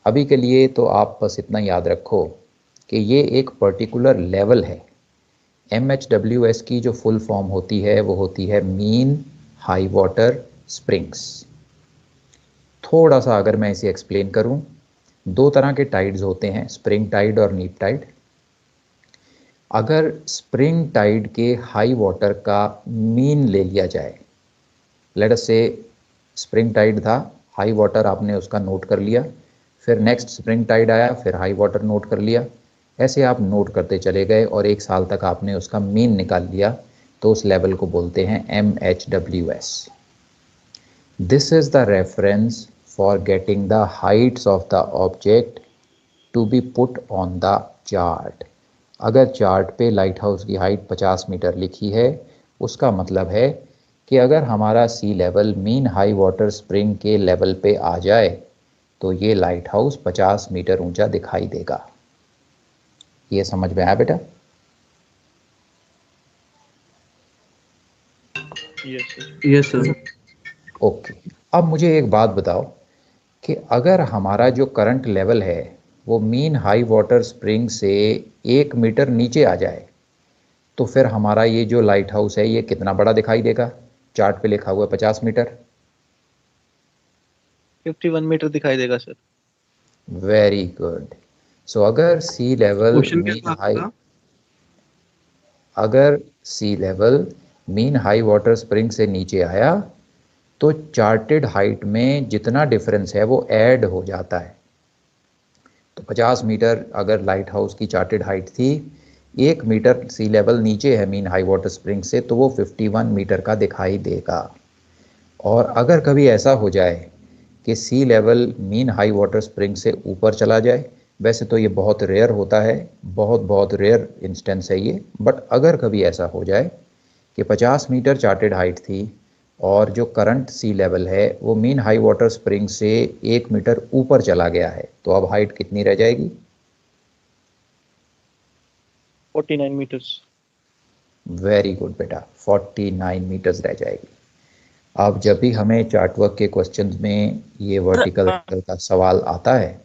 अभी के लिए तो आप बस इतना याद रखो कि ये एक पर्टिकुलर लेवल है। MHWS की जो फुल फॉर्म होती है वो होती है मीन हाई वाटर स्प्रिंग्स। थोड़ा सा अगर मैं इसे एक्सप्लेन करूं, दो तरह के टाइड्स होते हैं, स्प्रिंग टाइड और नीप टाइड। अगर स्प्रिंग टाइड के हाई वाटर का मीन ले लिया जाए, लेट अस से स्प्रिंग टाइड था, हाई वाटर आपने उसका नोट कर लिया, फिर नेक्स्ट स्प्रिंग टाइड आया, फिर हाई वाटर नोट कर लिया, ऐसे आप नोट करते चले गए और एक साल तक आपने उसका मीन निकाल लिया, तो उस लेवल को बोलते हैं MHWS। This is the reference for getting the heights of the object to be put on the chart. अगर चार्ट पे लाइट हाउस की हाइट 50 मीटर लिखी है, उसका मतलब है कि अगर हमारा sea level mean high water spring के लेवल पे आ जाए तो ये लाइट हाउस 50 मीटर ऊंचा दिखाई देगा। ये समझ में आया बेटा? Yes sir. ओके, अब मुझे एक बात बताओ कि अगर हमारा जो करंट लेवल है वो मीन हाई वाटर स्प्रिंग से 1 मीटर नीचे आ जाए, तो फिर हमारा ये जो लाइट हाउस है ये कितना बड़ा दिखाई देगा? चार्ट पे लिखा हुआ है 50 मीटर। 51 मीटर दिखाई देगा सर। Very good. सो अगर सी लेवल क्वेश्चन क्या मीन था हाई, आपका? अगर sea level mean high water spring से नीचे आया तो चार्टेड हाइट में जितना डिफरेंस है वो ऐड हो जाता है। तो 50 मीटर अगर लाइट हाउस की चार्टेड हाइट थी, 1 मीटर सी लेवल नीचे है मीन हाई वाटर स्प्रिंग से, तो वो 51 मीटर का दिखाई देगा। और अगर कभी ऐसा हो जाए कि sea level mean high water spring से ऊपर चला जाए, वैसे तो ये बहुत रेयर होता है, बहुत रेयर इंस्टेंस है ये, बट अगर कभी ऐसा हो जाए कि 50 मीटर चार्टेड हाइट थी और जो करंट सी लेवल है वो मीन हाई वाटर स्प्रिंग से 1 मीटर ऊपर चला गया है, तो अब हाइट कितनी रह जाएगी? 49 मीटर्स। वेरी गुड बेटा, 49 मीटर्स रह जाएगी। अब जब भी हमें चार्टवर्क के क्वेश्चंस में ये वर्टिकल एंगल का सवाल आता है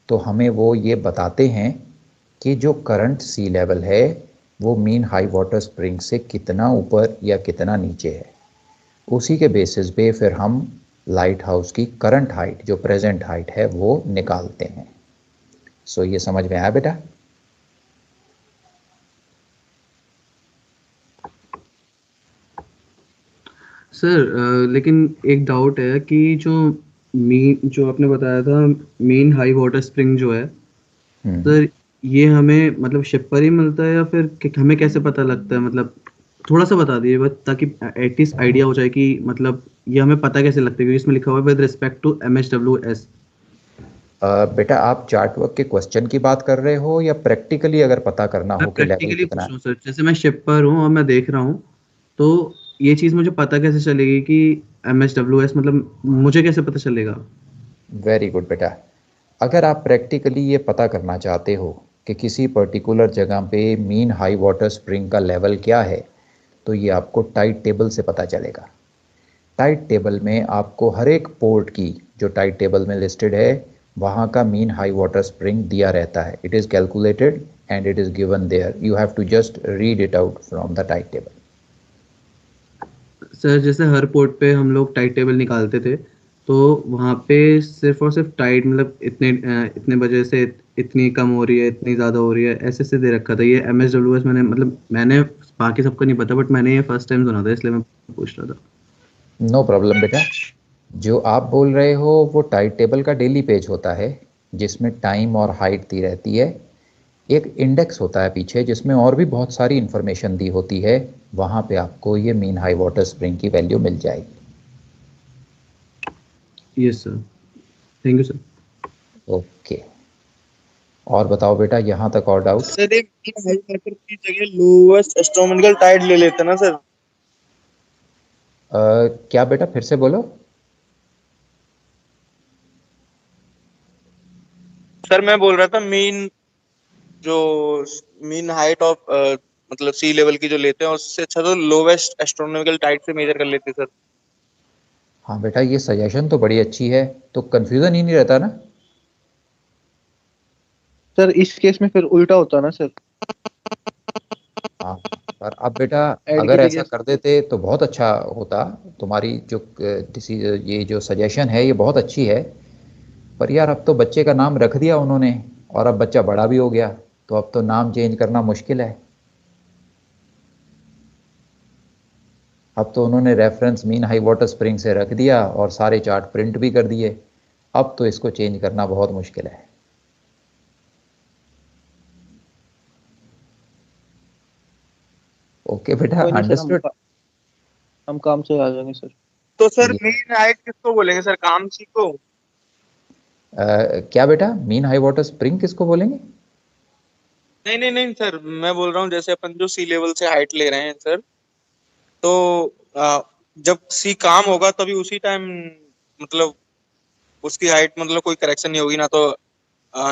तो हमें वो ये बताते हैं कि जो करंट सी लेवल है वो मीन हाई वाटर स्प्रिंग से कितना ऊपर या कितना नीचे है। उसी के बेसिस पे फिर हम लाइट हाउस की करंट हाइट, जो प्रेजेंट हाइट है, वो निकालते हैं। सो ये समझ में आया बेटा? सर लेकिन एक डाउट है कि जो आपने बताया था मेन हाई वाटर स्प्रिंग जो है, सर ये हमें मतलब शिप पर ही मिलता है या फिर हमें कैसे पता लगता है? मतलब थोड़ा सा बता दीजिए बस, ताकि एटलीस्ट आइडिया हो जाए कि मतलब ये हमें पता कैसे लगता है, क्योंकि इसमें लिखा हुआ है विद रिस्पेक्ट टू MHWS। बेटा आप चार्टवर्क के क्वेश्चन की बात कर रहे हो या प्रैक्टिकली अगर पता करना मैं हो कि लेवल प्रैक्टिकली कितना पूछ है? रहा हूँ सर, जैसे मैं शिप पर हूँ और मैं देख रहा हूँ, तो ये चीज़ मुझे पता कैसे चलेगी कि MHWS, मतलब मुझे कैसे पता चलेगा? वेरी गुड बेटा, अगर आप प्रैक्टिकली ये पता करना चाहते हो कि किसी पर्टिकुलर जगह पे मीन हाई वाटर स्प्रिंग का लेवल क्या है, तो ये आपको टाइड टेबल से पता चलेगा। टाइड टेबल में आपको हर एक पोर्ट की, जो टाइड टेबल में लिस्टेड है, वहाँ का मीन हाई वाटर स्प्रिंग दिया रहता है. It is calculated and it is given there. You have to just read it out from the tide table. Sir जैसे हर पोर्ट पे हम लोग टाइड टेबल निकालते थे, तो वहाँ पे सिर्फ और सिर्फ टाइड मतलब इतने बजे से इतनी कम हो रही है, इतनी ज़्यादा हो रही है, ऐसे से दे रखा था. ये MSWS मैंने बाकी सबका नहीं पता, बट मैंने ये फर्स्ट टाइम सुना था, इसलिए मैं पूछ रहा था. नो प्रॉब्लम बेटा. जो आप बोल रहे हो वो टाइड टेबल का डेली पेज होता है जिसमें टाइम और हाइट दी रहती है. एक इंडेक्स होता है पीछे जिसमें और भी बहुत सारी इंफॉर्मेशन दी होती है. वहाँ पे आपको ये मीन हाई वाटर स्प्रिंग की वैल्यू मिल जाएगी. Yes sir, thank you sir. Okay, और बताओ बेटा, यहाँ तक और डाउट? सर एक मीन हाई वाटर की जगह लोवेस्ट एस्ट्रोनॉमिकल टाइड ले लेते ना सर. क्या बेटा, फिर से बोलो. सर मैं बोल रहा था मीन हाइट ऑफ मतलब सी लेवल की जो लेते हैं उससे अच्छा तो लोवेस्ट एस्ट्रोनॉमिकल टाइड से मेजर कर लेते सर. हाँ बेटा, ये सजेशन तो बड़ी अच्छी है, तो कंफ्यूजन ही नहीं रहता ना. सर इस केस में फिर उल्टा होता ना सर. हाँ, पर अब बेटा ऐड अगर की ऐसा जगह कर देते तो बहुत अच्छा होता. तुम्हारी जो ये जो सजेशन है ये बहुत अच्छी है, पर यार अब तो बच्चे का नाम रख दिया उन्होंने और अब बच्चा बड़ा भी हो गया, तो अब तो नाम चेंज करना मुश्किल है. अब तो उन्होंने reference mean high water spring से रख दिया और सारे चार्ट प्रिंट भी कर दिए. अब तो इसको चेंज करना बहुत मुश्किल है. ओके बेटा, कोई नहीं सर, अंडरस्टूड. हम काम से आ जाएंगे सर. तो सर मीन हाइट किसको बोलेंगे सर, काम सी को? क्या बेटा, मीन हाई वाटर स्प्रिंग किसको बोलेंगे? नहीं सर, मैं बोल रहा हूँ जैसे अपन जो सी लेवल से हाइट ले रहे हैं सर, तो जब सी काम होगा तभी उसी टाइम मतलब उसकी हाइट मतलब कोई करेक्शन नहीं होगी ना, तो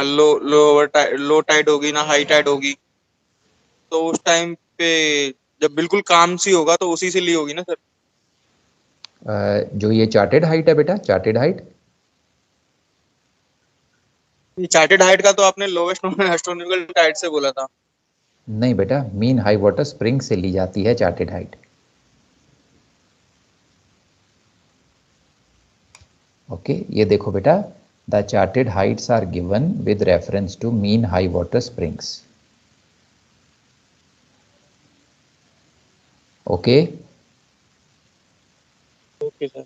लो टाइड होगी ना हाई टाइड होगी. तो उस टाइम पे जब बिल्कुल काम सी होगा तो उसी से ली होगी ना सर. जो ये चार्टेड हाइट है बेटा, चार्टेड हाइट. चार्टेड हाइट का तो आपने लोवेस्ट एस्ट्रोनॉमिकल टाइड से बोला था. नहीं बेटा, मीन हाई वाटर स्प्रिंग से ली जाती है चार्टेड हाइट. ओके, ये देखो बेटा, the charted heights are given with reference to mean high water springs. Okay okay sir.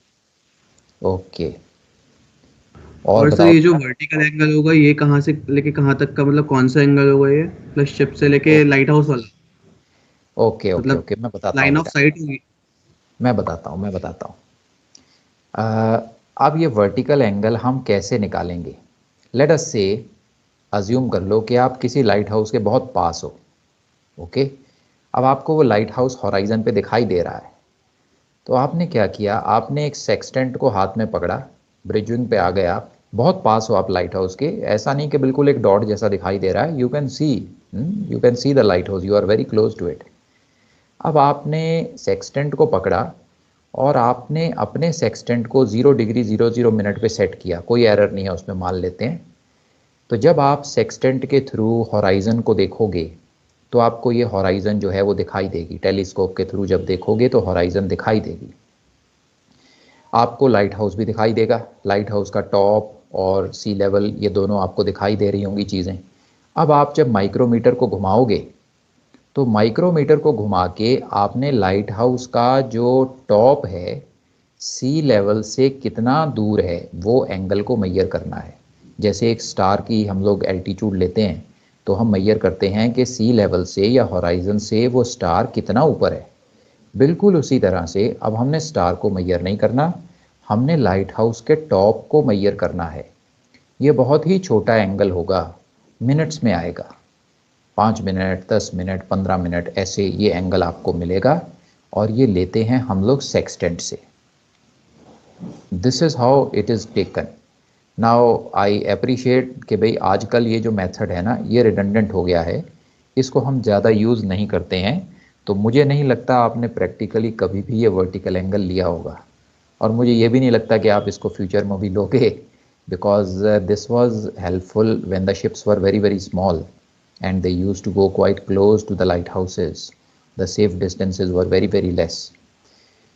Okay, और सर बताओ. ये जो वर्टिकल एंगल होगा ये कहाँ से लेके कहाँ तक का, मतलब कौन सा एंगल होगा ये, प्लस शिप से लेके लाइट हाउस वाला? ओके ओके मतलब ओके, मैं बताता हूँ लाइन ऑफ बेटा, साइट होगी. मैं बताता हूँ. अब ये वर्टिकल एंगल हम कैसे निकालेंगे? लेट अस से अज्यूम कर लो कि आप किसी लाइट हाउस के बहुत पास हो. ओके, अब आपको वो लाइट हाउस हॉराइजन पे दिखाई दे रहा है. तो आपने क्या किया, आपने एक सेक्सटेंट को हाथ में पकड़ा, ब्रिजिंग पे आ गए आप, बहुत पास हो आप लाइट हाउस के, ऐसा नहीं कि बिल्कुल एक डॉट जैसा दिखाई दे रहा है. You can see the lighthouse, you are very close to it. अब आपने सेक्सटेंट को पकड़ा और आपने अपने सेक्सटेंट को 0 डिग्री 00 मिनट पे सेट किया. कोई एरर नहीं है उसमें, मान लेते हैं. तो जब आप सेक्सटेंट के थ्रू हॉराइजन को देखोगे तो आपको ये हॉराइजन जो है वो दिखाई देगी. टेलीस्कोप के थ्रू जब देखोगे तो हॉराइजन दिखाई देगी. आपको लाइट हाउस भी दिखाई देगा. लाइट हाउस का टॉप और सी लेवल ये दोनों आपको दिखाई दे रही होंगी चीज़ें. अब आप जब माइक्रोमीटर को घुमाओगे तो माइक्रोमीटर को घुमा के आपने लाइट हाउस का जो टॉप है सी लेवल से कितना दूर है वो एंगल को मेजर करना है. जैसे एक स्टार की हम लोग एल्टीट्यूड लेते हैं तो हम मेजर करते हैं कि सी लेवल से या हॉराइजन से वो स्टार कितना ऊपर है. बिल्कुल उसी तरह से अब हमने स्टार को मेजर नहीं करना, हमने लाइट हाउस के टॉप को मेजर करना है. ये बहुत ही छोटा एंगल होगा, मिनट्स में आएगा. 5 मिनट, 10 मिनट, 15 मिनट ऐसे ये एंगल आपको मिलेगा. और ये लेते हैं हम लोग सेक्सटेंट से. This is how it is taken. Now I appreciate कि भाई आजकल ये जो मेथड है ना ये रिडंडेंट हो गया है, इसको हम ज़्यादा यूज़ नहीं करते हैं. तो मुझे नहीं लगता आपने प्रैक्टिकली कभी भी ये वर्टिकल एंगल लिया होगा, और मुझे ये भी नहीं लगता कि आप इसको फ्यूचर में भी लोगे. because this was helpful when the ships were very, very small and they used to go quite close to the lighthouses. The safe distances were very, very less.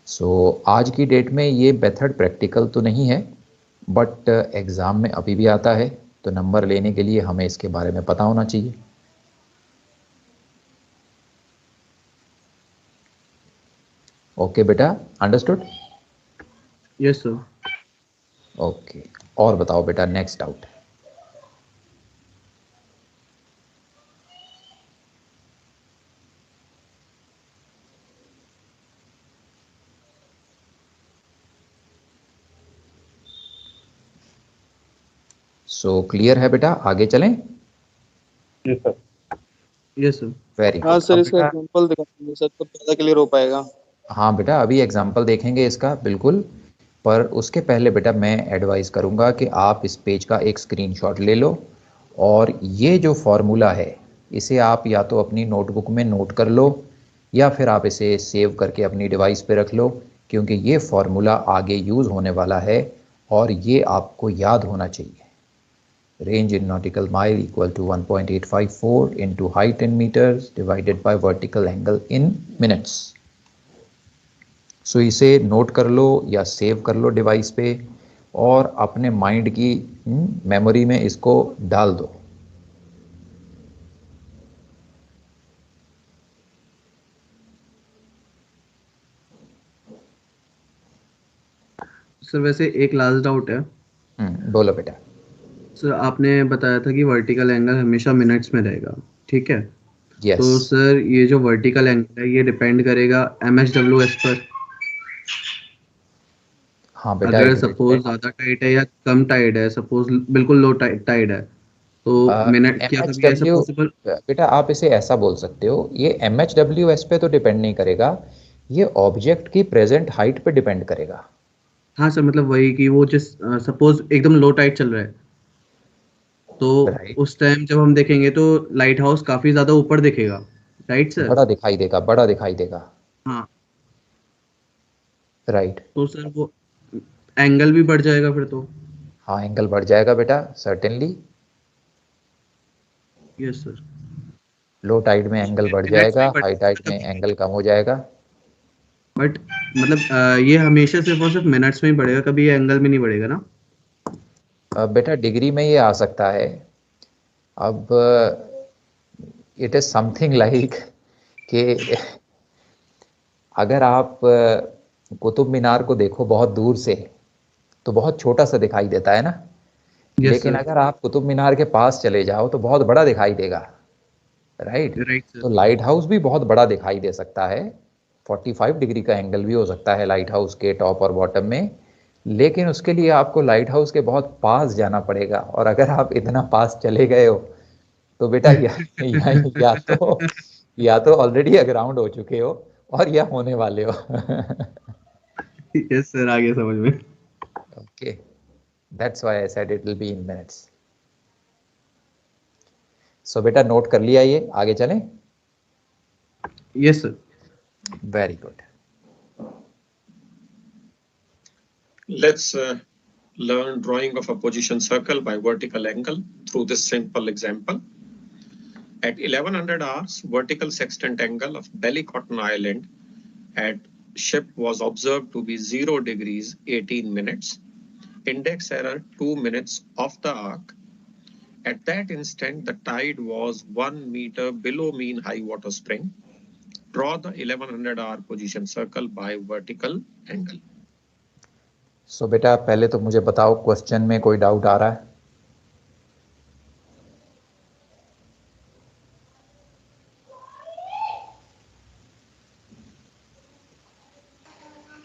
So आज की डेट में ये method practical तो नहीं है, but exam में अभी भी आता है, तो नंबर लेने के लिए हमें इसके बारे में पता होना चाहिए. ओके बेटा, अंडरस्टूड? Yes sir. ओके, और बताओ बेटा, नेक्स्ट डाउट. सो क्लियर है बेटा, आगे चलें? Yes sir. Yes sir. Very हाँ गुड. सर, इसका एग्जांपल दिखा दीजिए सर, तो ज़्यादा क्लियर हो पाएगा. हाँ बेटा, अभी एग्जाम्पल देखेंगे इसका, बिल्कुल. पर उसके पहले बेटा मैं एडवाइस करूँगा कि आप इस पेज का एक स्क्रीनशॉट ले लो और ये जो फॉर्मूला है इसे आप या तो अपनी नोटबुक में नोट कर लो या फिर आप इसे सेव करके अपनी डिवाइस पे रख लो, क्योंकि ये फॉर्मूला आगे यूज़ होने वाला है और ये आपको याद होना चाहिए. Range in nautical mile equal to 1.854 into height in meters divided by vertical angle in minutes. So इसे नोट कर लो या सेव कर लो डिवाइस पे और अपने माइंड की मेमोरी में इसको डाल दो. सर वैसे एक लास्ट डाउट है. बोलो बेटा. सर आपने बताया था कि वर्टिकल एंगल हमेशा मिनट्स में रहेगा, ठीक है? यस. तो सर ये जो वर्टिकल एंगल है ये डिपेंड करेगा MHWS पर. हाँ बेटा, अगर सपोज ज्यादा टाइट है या कम टाइट है, सपोज बिल्कुल लो टाइट है, तो मिनट क्या कभी ऐसा MHW पॉसिबल? बेटा आप इसे ऐसा बोल सकते हो, ये MHWS पे तो डिपेंड नहीं करेगा, ये ऑब्जेक्ट की प्रेजेंट हाइट पे डिपेंड करेगा. हाँ सर, मतलब वही कि वो जिस सपोज एकदम लो टाइट चल रहा है तो Right. उस टाइम जब हम देखेंगे तो लाइट हाउस काफी ज्यादा ऊपर दिखेगा, राइट सर? बड़ा दिखाई देगा, बड़ा दिखाई देगा. हाँ. राइट. तो सर वो एंगल भी बढ़ जाएगा फिर तो. हाँ, एंगल बढ़ जाएगा बेटा, certainly. Yes sir. Low tide में एंगल बढ़ जाएगा, हाई टाइड में एंगल कम हो जाएगा. बट मतलब ये हमेशा सिर्फ और सिर्फ मिनट्स में ही बढ़ेगा, कभी ये एंगल में नहीं बढ़ेगा ना? बेटा डिग्री में ये आ सकता है. अब इट इज समथिंग लाइक कि अगर आप कुतुब मीनार को देखो बहुत दूर से तो बहुत छोटा सा दिखाई देता है ना. Yes, लेकिन sir. अगर आप कुतुब मीनार के पास चले जाओ तो बहुत बड़ा दिखाई देगा. राइट. Right sir. तो लाइट हाउस भी बहुत बड़ा दिखाई दे सकता है. 45 डिग्री का एंगल भी हो सकता है लाइट हाउस के टॉप और बॉटम में, लेकिन उसके लिए आपको लाइट हाउस के बहुत पास जाना पड़ेगा. और अगर आप इतना पास चले गए हो तो बेटा या तो ऑलरेडी अग्राउंड हो चुके हो और या होने वाले हो. यस सर, आगे समझ में. Okay, that's why I said it will be in minutes. So बेटा नोट कर लिया ये, आगे चलें? Yes sir. Very good. Let's learn drawing of a position circle by vertical angle through this simple example. At 1100 hours, vertical sextant angle of Ballycotton Island at ship was observed to be 0 degrees 18 minutes. Index error 2 minutes off the arc. At that instant, the tide was 1 meter below mean high water spring. Draw the 1100 hour position circle by vertical angle. So बेटा पहले तो मुझे बताओ question में कोई doubt आ रहा है?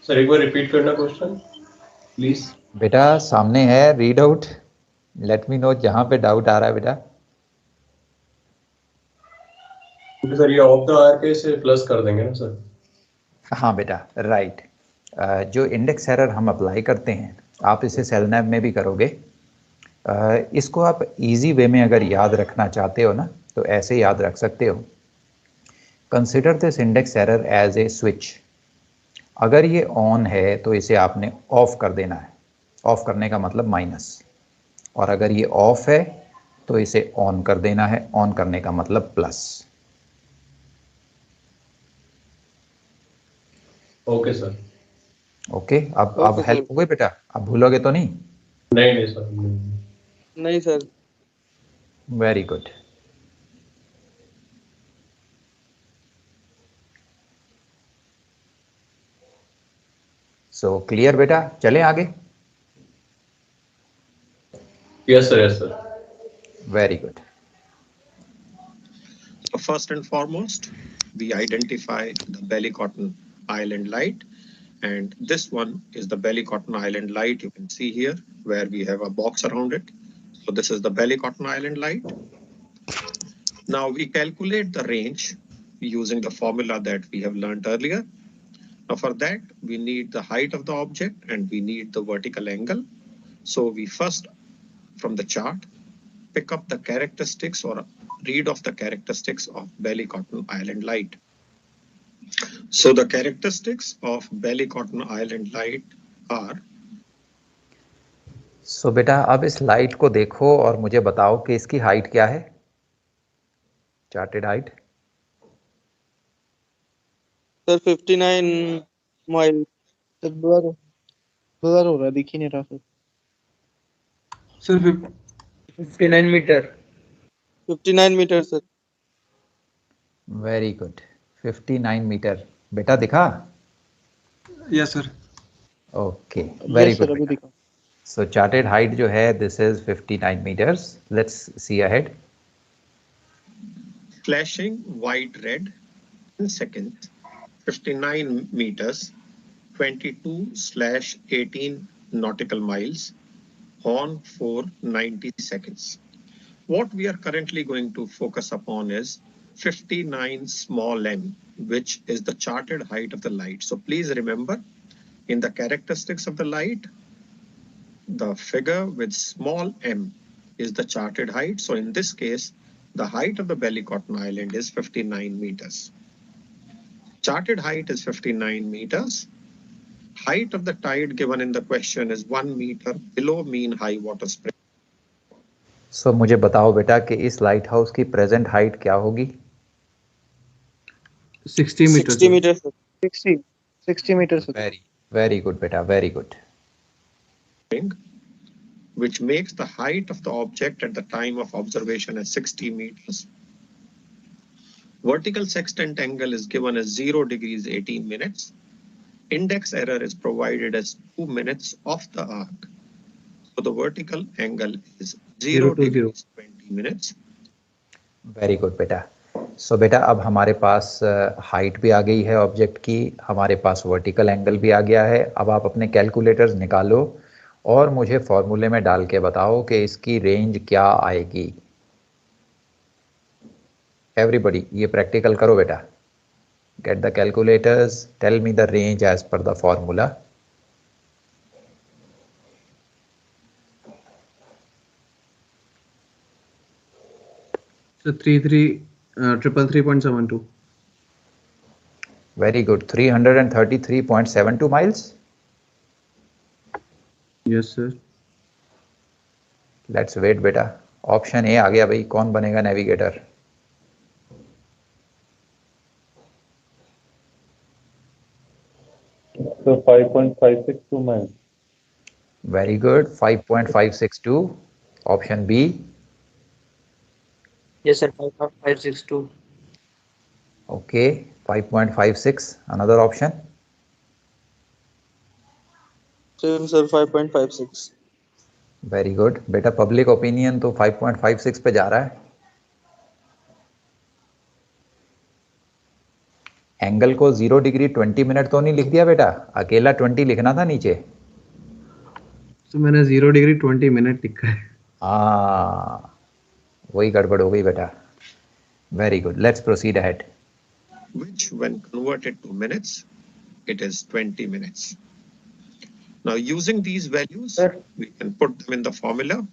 Sir एक बार रिपीट करना क्वेश्चन प्लीज. बेटा सामने है, read out, late me no जहां पे डाउट आ रहा है बेटा. सर ये ऑफ द आर्क से प्लस कर देंगे ना सर? हाँ बेटा राइट. जो इंडेक्स एरर हम अप्लाई करते हैं, आप इसे सेलनैप में भी करोगे. इसको आप इजी वे में अगर याद रखना चाहते हो ना तो ऐसे याद रख सकते हो. Consider this index error as a switch. अगर ये ऑन है तो इसे आपने ऑफ कर देना है. ऑफ करने का मतलब माइनस. और अगर ये ऑफ है तो इसे ऑन कर देना है। ऑन करने का मतलब प्लस। Okay sir. ओके, अब हेल्प हो गई बेटा? अब भूलोगे तो नहीं? नहीं सर, नहीं sir. Very good. So clear बेटा, चलें आगे? Yes sir. Very good. So first and foremost, we identify the belly cotton island light, and this one is the belly cotton island light. You can see here where we have a box around it. So this is the belly cotton island light. Now we calculate the range using the formula that we have learned earlier. Now for that, we need the height of the object and we need the vertical angle. So we first, from the chart, pick up the characteristics or read off the characteristics of belly cotton island light. So the characteristics of belly cotton island light are. सो बेटा अब इस light को देखो और मुझे बताओ कि इसकी हाइट क्या है, charted height. Sir 59 mile. Sir blur हो रहा है, दिख ही नहीं रहा sir. Sir 59 metre. 59 metre sir. Very good, 59 metre बेटा दिखा? Yes sir. Okay, very Yes, sir, good. अभी दिखा। सो चार्टेड हाइट जो है this is 59 meters. Let's see ahead. Flashing white red in seconds, 59 meters, 22/18 nautical miles on for 90 seconds. What we are currently going to focus upon is 59 small m, which is the charted height of the light. So please remember, in the characteristics of the light, the figure with small m is the charted height. So in this case, the height of the belly cotton island is 59 meters. Charted height is 59 meters. Height of the tide given in the question is 1 meter below mean high water spring. So मुझे बताओ बेटा कि इस light house की present height क्या होगी? 60 metre 60 metre sir. 60 metre sir. Very good बेटा, very good. Which makes the height of the object at the time of observation as 60 meters. Vertical sextant angle is given as 0 degrees 18 minutes. Index error is provided as 2 minutes off the arc. So the vertical angle is 0 degrees 20 minutes. Very good बेटा। सो बेटा अब हमारे पास height भी आ गई है object की, हमारे पास vertical angle भी आ गया है। अब आप अपने कैलकुलेटर्स निकालो और मुझे फॉर्मूले में डाल के बताओ कि इसकी रेंज क्या आएगी। एवरीबॉडी ये प्रैक्टिकल करो बेटा। Get the calculators, tell me the range as per the formula. So 333.72. Very good, 333.72 miles. Yes sir. Let's wait बेटा। ऑप्शन ए आ गया भाई, कौन बनेगा navigator? So 5.562 miles. Very good, 5.562। Option B? Yes sir 5.562। Okay, 5.56। Another option? Same sir 5.56। Very good बेटा, public opinion तो 5.56 पे जा रहा है। एंगल को 0 डिग्री 20 मिनट तो नहीं लिख दिया बेटा? अकेला 20 लिखना था नीचे। तो मैंने 0 डिग्री 20 मिनट लिखा है। हाँ, वही गड़बड़ हो गई बेटा। Very good, let's proceed ahead. Which when converted to minutes, it is 20 minutes. Now using these values, we can put them in the formula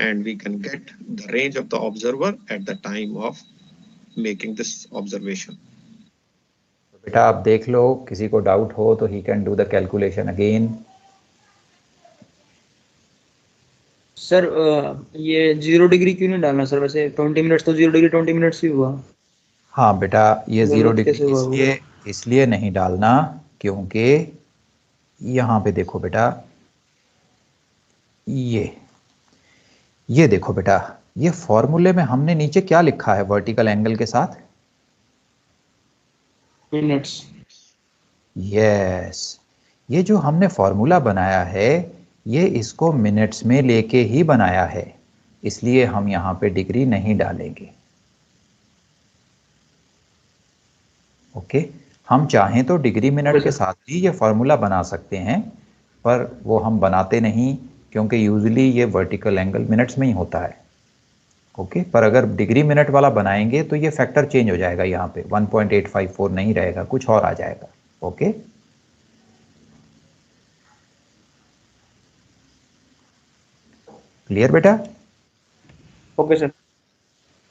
and we can get the range of the observer at the time of making this observation. बेटा आप देख लो, किसी को doubt हो तो he can do the calculation again. Sir ये 0 degree क्यों नहीं डालना सर? वैसे 20 मिनट्स तो 0 डिग्री 20 मिनट्स ही हुआ। हाँ बेटा, ये 0 गलत डिग्री कैसे हुआ वो? इसलिए नहीं डालना क्योंकि यहाँ पे देखो बेटा, ये देखो बेटा, ये फॉर्मूले में हमने नीचे क्या लिखा है वर्टिकल एंगल के साथ? मिनट्स। यस, ये जो हमने फॉर्मूला बनाया है ये इसको मिनट्स में लेके ही बनाया है, इसलिए हम यहाँ पे डिग्री नहीं डालेंगे। ओके, हम चाहें तो डिग्री मिनट के साथ ही ये फॉर्मूला बना सकते हैं, पर वो हम बनाते नहीं क्योंकि यूजुअली ये वर्टिकल एंगल मिनट्स में ही होता है। ओके, पर अगर डिग्री मिनट वाला बनाएंगे तो ये फैक्टर चेंज हो जाएगा, यहाँ पे 1.854 नहीं रहेगा, कुछ और आ जाएगा। ओके, क्लियर बेटा? Okay sir.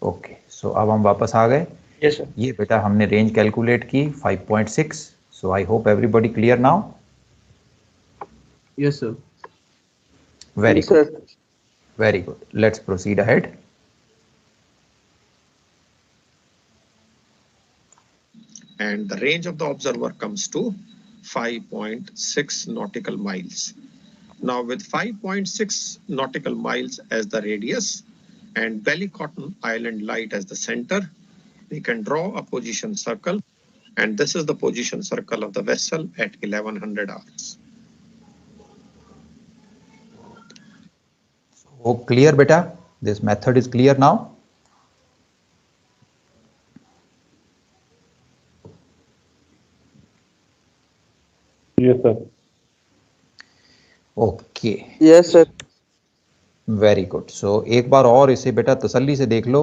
ओके, सो अब हम वापस आ गए। Yes sir. ये बेटा हमने रेंज कैलकुलेट की 5.6। So I hope everybody clear now. Yes sir. Very good, very good, let's proceed ahead. And the range of the observer comes to 5.6 nautical miles. Now with 5.6 nautical miles as the radius and Ballycotton Island Light as the center, we can draw a position circle, and this is the position circle of the vessel at 1100 hours. So clear beta? This method is clear now? Yes, sir. Okay, yes sir. Very good. So एक बार और इसे बेटा तसल्ली से देख लो।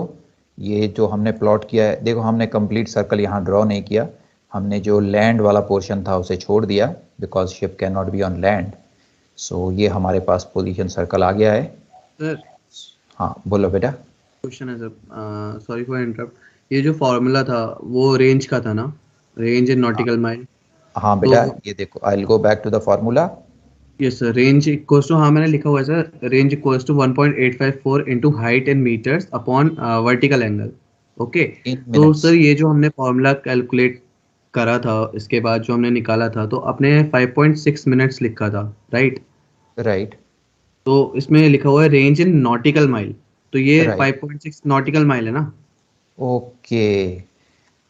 ये जो हमने प्लॉट किया है, देखो हमने कंप्लीट सर्कल यहाँ ड्रॉ नहीं किया, हमने जो लैंड वाला पोर्शन था उसे छोड़ दिया because ship can not be on land. So ये हमारे पास पोजीशन सर्कल आ गया है। सर हाँ बोलो बेटा। क्वेश्चन है सर, सॉरी फॉर इंटरप्ट। ये जो फॉर्मूला था वो रेंज का था ना, रेंज इन नॉटिकल माइल? हाँ बेटा, ये देखो I will go back to the formula. Yes sir, range equals to, हाँ मैंने लिखा हुआ है sir, range equals to 1.854 into height in metres upon vertical angle. Okay, तो सर ये जो हमने फॉर्मूला कैलकुलेट करा था, इसके बाद जो हमने निकाला था, तो अपने 5.6 मिनट्स लिखा था, राइट? राइट। तो इसमें लिखा हुआ है रेंज इन नॉटिकल माइल, तो ये Right. 5.6 नॉटिकल माइल है ना? ओके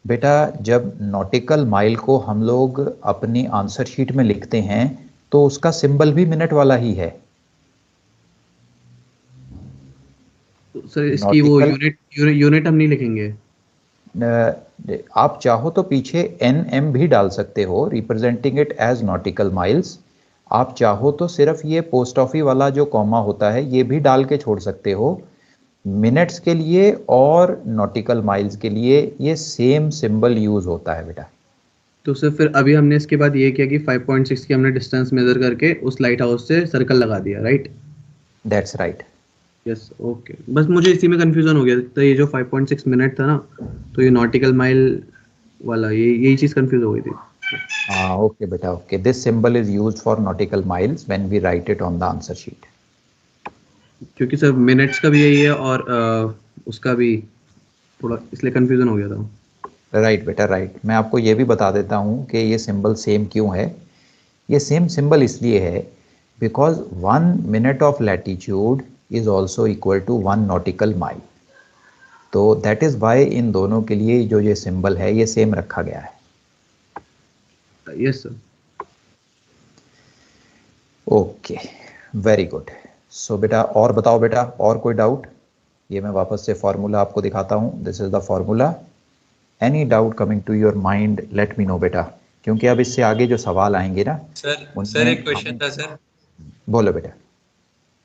बेटा, जब नॉटिकल माइल को हम लोग अपनी आंसर शीट में लिखते हैं तो उसका सिंबल भी मिनट वाला ही है। तो सर इसकी वो यूनिट हम नहीं लिखेंगे? आप चाहो तो पीछे NM भी डाल सकते हो, representing it as nautical miles. आप चाहो तो सिर्फ ये पोस्ट ऑफिस वाला जो कॉमा होता है ये भी डाल के छोड़ सकते हो। मिनट्स के लिए और नॉटिकल माइल्स के लिए ये सेम सिंबल यूज होता है बेटा। तो सर फिर अभी हमने इसके बाद ये किया कि 5.6 की हमने डिस्टेंस मेजर करके उस लाइट हाउस से सर्कल लगा दिया, right? That's right. Yes, okay. बस मुझे इसी में कंफ्यूजन हो गया, तो ये जो 5.6 मिनट था ना, तो ये नॉटिकल माइल वाला, यही चीज कंफ्यूज हो गई थी। हाँ ओके बेटा, okay. This symbol is used for nautical miles when we write it on the answer sheet. क्योंकि सर मिनट्स का भी यही है और उसका भी थोड़ा, इसलिए कंफ्यूजन हो गया था। राइट बेटा, राइट। मैं आपको ये भी बता देता हूँ कि ये सिंबल सेम क्यों है। ये सेम सिंबल इसलिए है because 1 minute of latitude is also equal to 1 nautical mile. तो दैट इज वाई इन दोनों के लिए जो ये सिंबल है ये सेम रखा गया है। Yes sir. Okay, very good. So बेटा और बताओ बेटा, और कोई डाउट? ये मैं वापस से फॉर्मूला आपको दिखाता हूँ। This is the formula. Any doubt coming to your mind let me know बेटा, क्योंकि अब इससे आगे जो सवाल आएंगे ना। सर एक क्वेश्चन था सर। बोलो बेटा।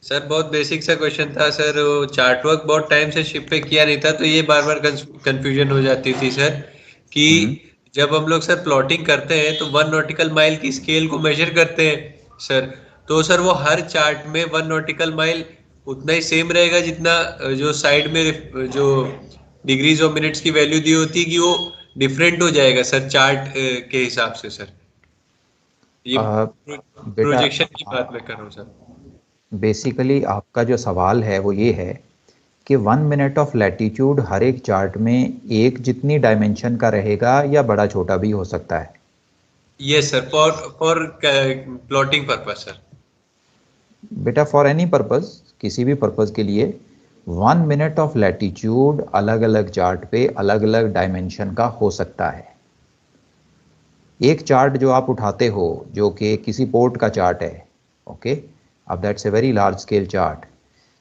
सर बहुत बेसिक सा क्वेश्चन था सर, वो चार्ट वर्क बहुत टाइम से शिप पे किया नहीं था, तो ये बार बार कंफ्यूजन हो जाती थी सर कि जब हम लोग सर प्लॉटिंग करते हैं तो 1 नॉटिकल माइल की स्केल को मेजर करते हैं सर, तो सर वो हर चार्ट में 1 नॉटिकल माइल उतना ही सेम रहेगा जितना जो साइड में जो डिग्रीज और मिनट्स की वैल्यू दी होती है, कि वो डिफरेंट हो जाएगा सर चार्ट के हिसाब से? सर ये प्रोजेक्शन की बात मैं कर रहा हूँ सर। बेसिकली आपका जो सवाल है वो ये है कि 1 मिनट ऑफ लैटिट्यूड हर एक चार्ट में एक जितनी डायमेंशन का रहेगा या बड़ा छोटा भी हो सकता है? Yes sir, for plotting purpose sir. बेटा फॉर एनी पर्पस, किसी भी पर्पस के लिए 1 मिनट ऑफ लैटिट्यूड अलग अलग चार्ट पे अलग अलग डायमेंशन का हो सकता है। एक चार्ट जो आप उठाते हो जो कि किसी पोर्ट का चार्ट है, ओके, अब that's a very large scale chart,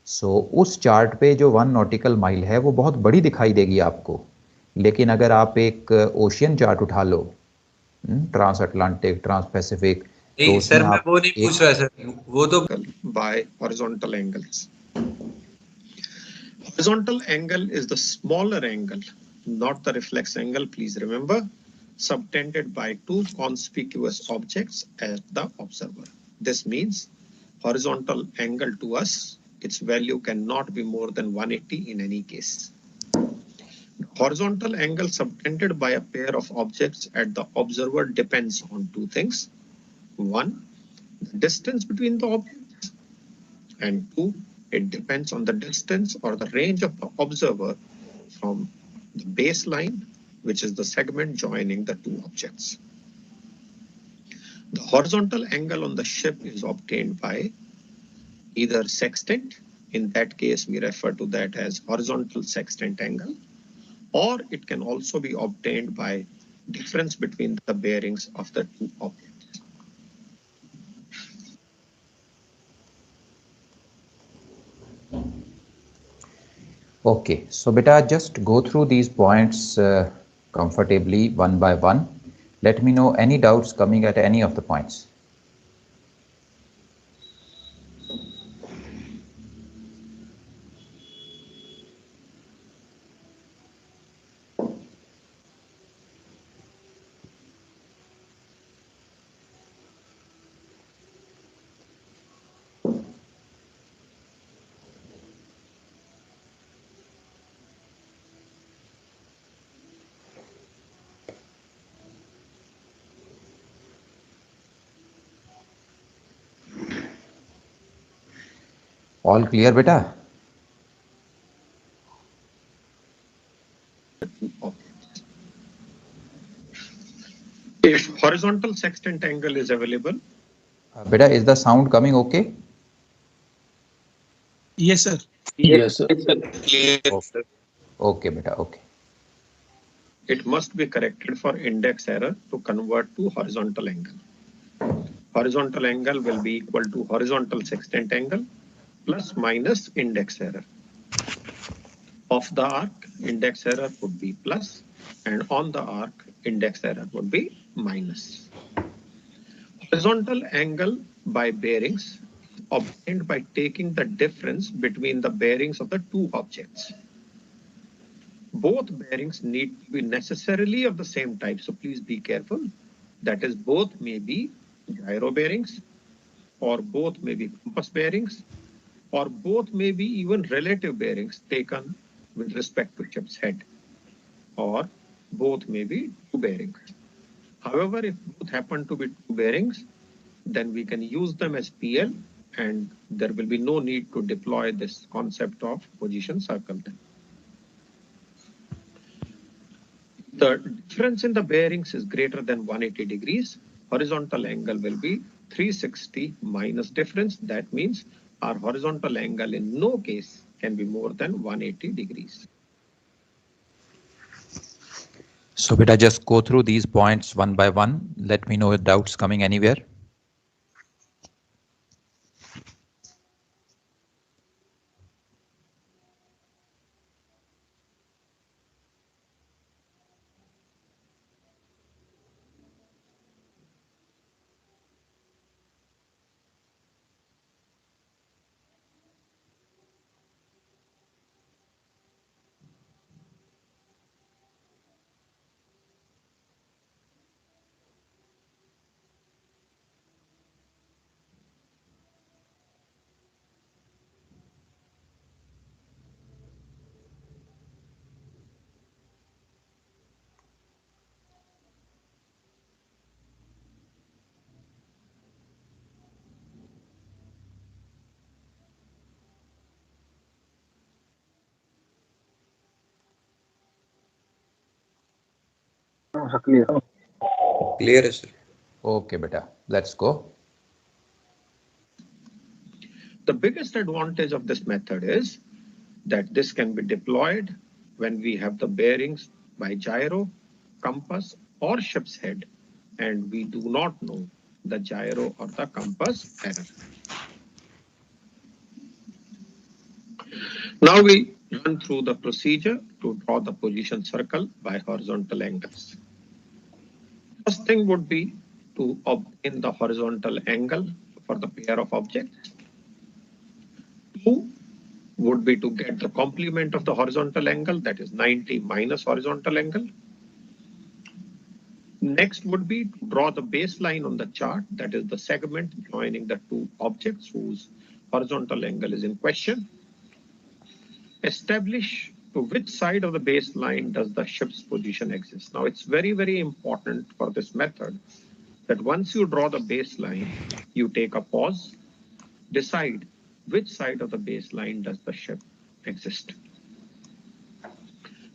so उस चार्ट पे जो 1 नॉटिकल माइल है वो बहुत बड़ी दिखाई देगी आपको। लेकिन अगर आप एक ओशियन चार्ट उठा लो, ट्रांस अटलांटिक, ट्रांस पैसिफिक, तो नहीं उसमें सर, मैं आप वो नहीं पूछ रहा सर, वो तो by horizontal angles. Horizontal angle is the smaller angle, not the reflex angle. Please remember, subtended by two conspicuous objects at the observer. This means horizontal angle to us, its value cannot be more than 180 in any case. Horizontal angle subtended by a pair of objects at the observer depends on two things. One, the distance between the objects, and two, it depends on the distance or the range of the observer from the baseline, which is the segment joining the two objects. The horizontal angle on the ship is obtained by either sextant, in that case we refer to that as horizontal sextant angle, or it can also be obtained by difference between the bearings of the two objects. Okay, so beta, just go through these points comfortably one by one. Let me know any doubts coming at any of the points. All clear, beta? If horizontal sextant angle is available, Beta, is the sound coming okay? Yes, sir. Yes, sir. clear sir. Okay, beta, okay. it must be corrected for index error to convert to horizontal angle. Horizontal angle will be equal to horizontal sextant angle plus minus index error. Off the arc, index error would be plus, and on the arc, index error would be minus. Horizontal angle by bearings is obtained by taking the difference between the bearings of the two objects. Both bearings need to be necessarily of the same type, so please be careful. That is, both may be gyro bearings, or both may be compass bearings, or both may be even relative bearings taken with respect to ship's head, or both may be two bearings. However, if both happen to be two bearings, then we can use them as PL, and there will be no need to deploy this concept of position circle. The difference in the bearings is greater than 180 degrees. Horizontal angle will be 360 minus difference. That means our horizontal angle in no case can be more than 180 degrees. So beta, just go through these points one by one. Let me know if doubts coming anywhere. Clear है sir. Okay, beta. Let's go. The biggest advantage of this method is that this can be deployed when we have the bearings by gyro, compass, or ship's head, and we do not know the gyro or the compass error. Now we run through the procedure to draw the position circle by horizontal angles. First thing would be to obtain the horizontal angle for the pair of objects. 2 would be to get the complement of the horizontal angle, that is 90 minus horizontal angle. Next would be to draw the baseline on the chart, that is the segment joining the two objects whose horizontal angle is in question. Establish to which side of the baseline does the ship's position exist. Now it's very, very important for this method that once you draw the baseline, you take a pause, decide which side of the baseline does the ship exist.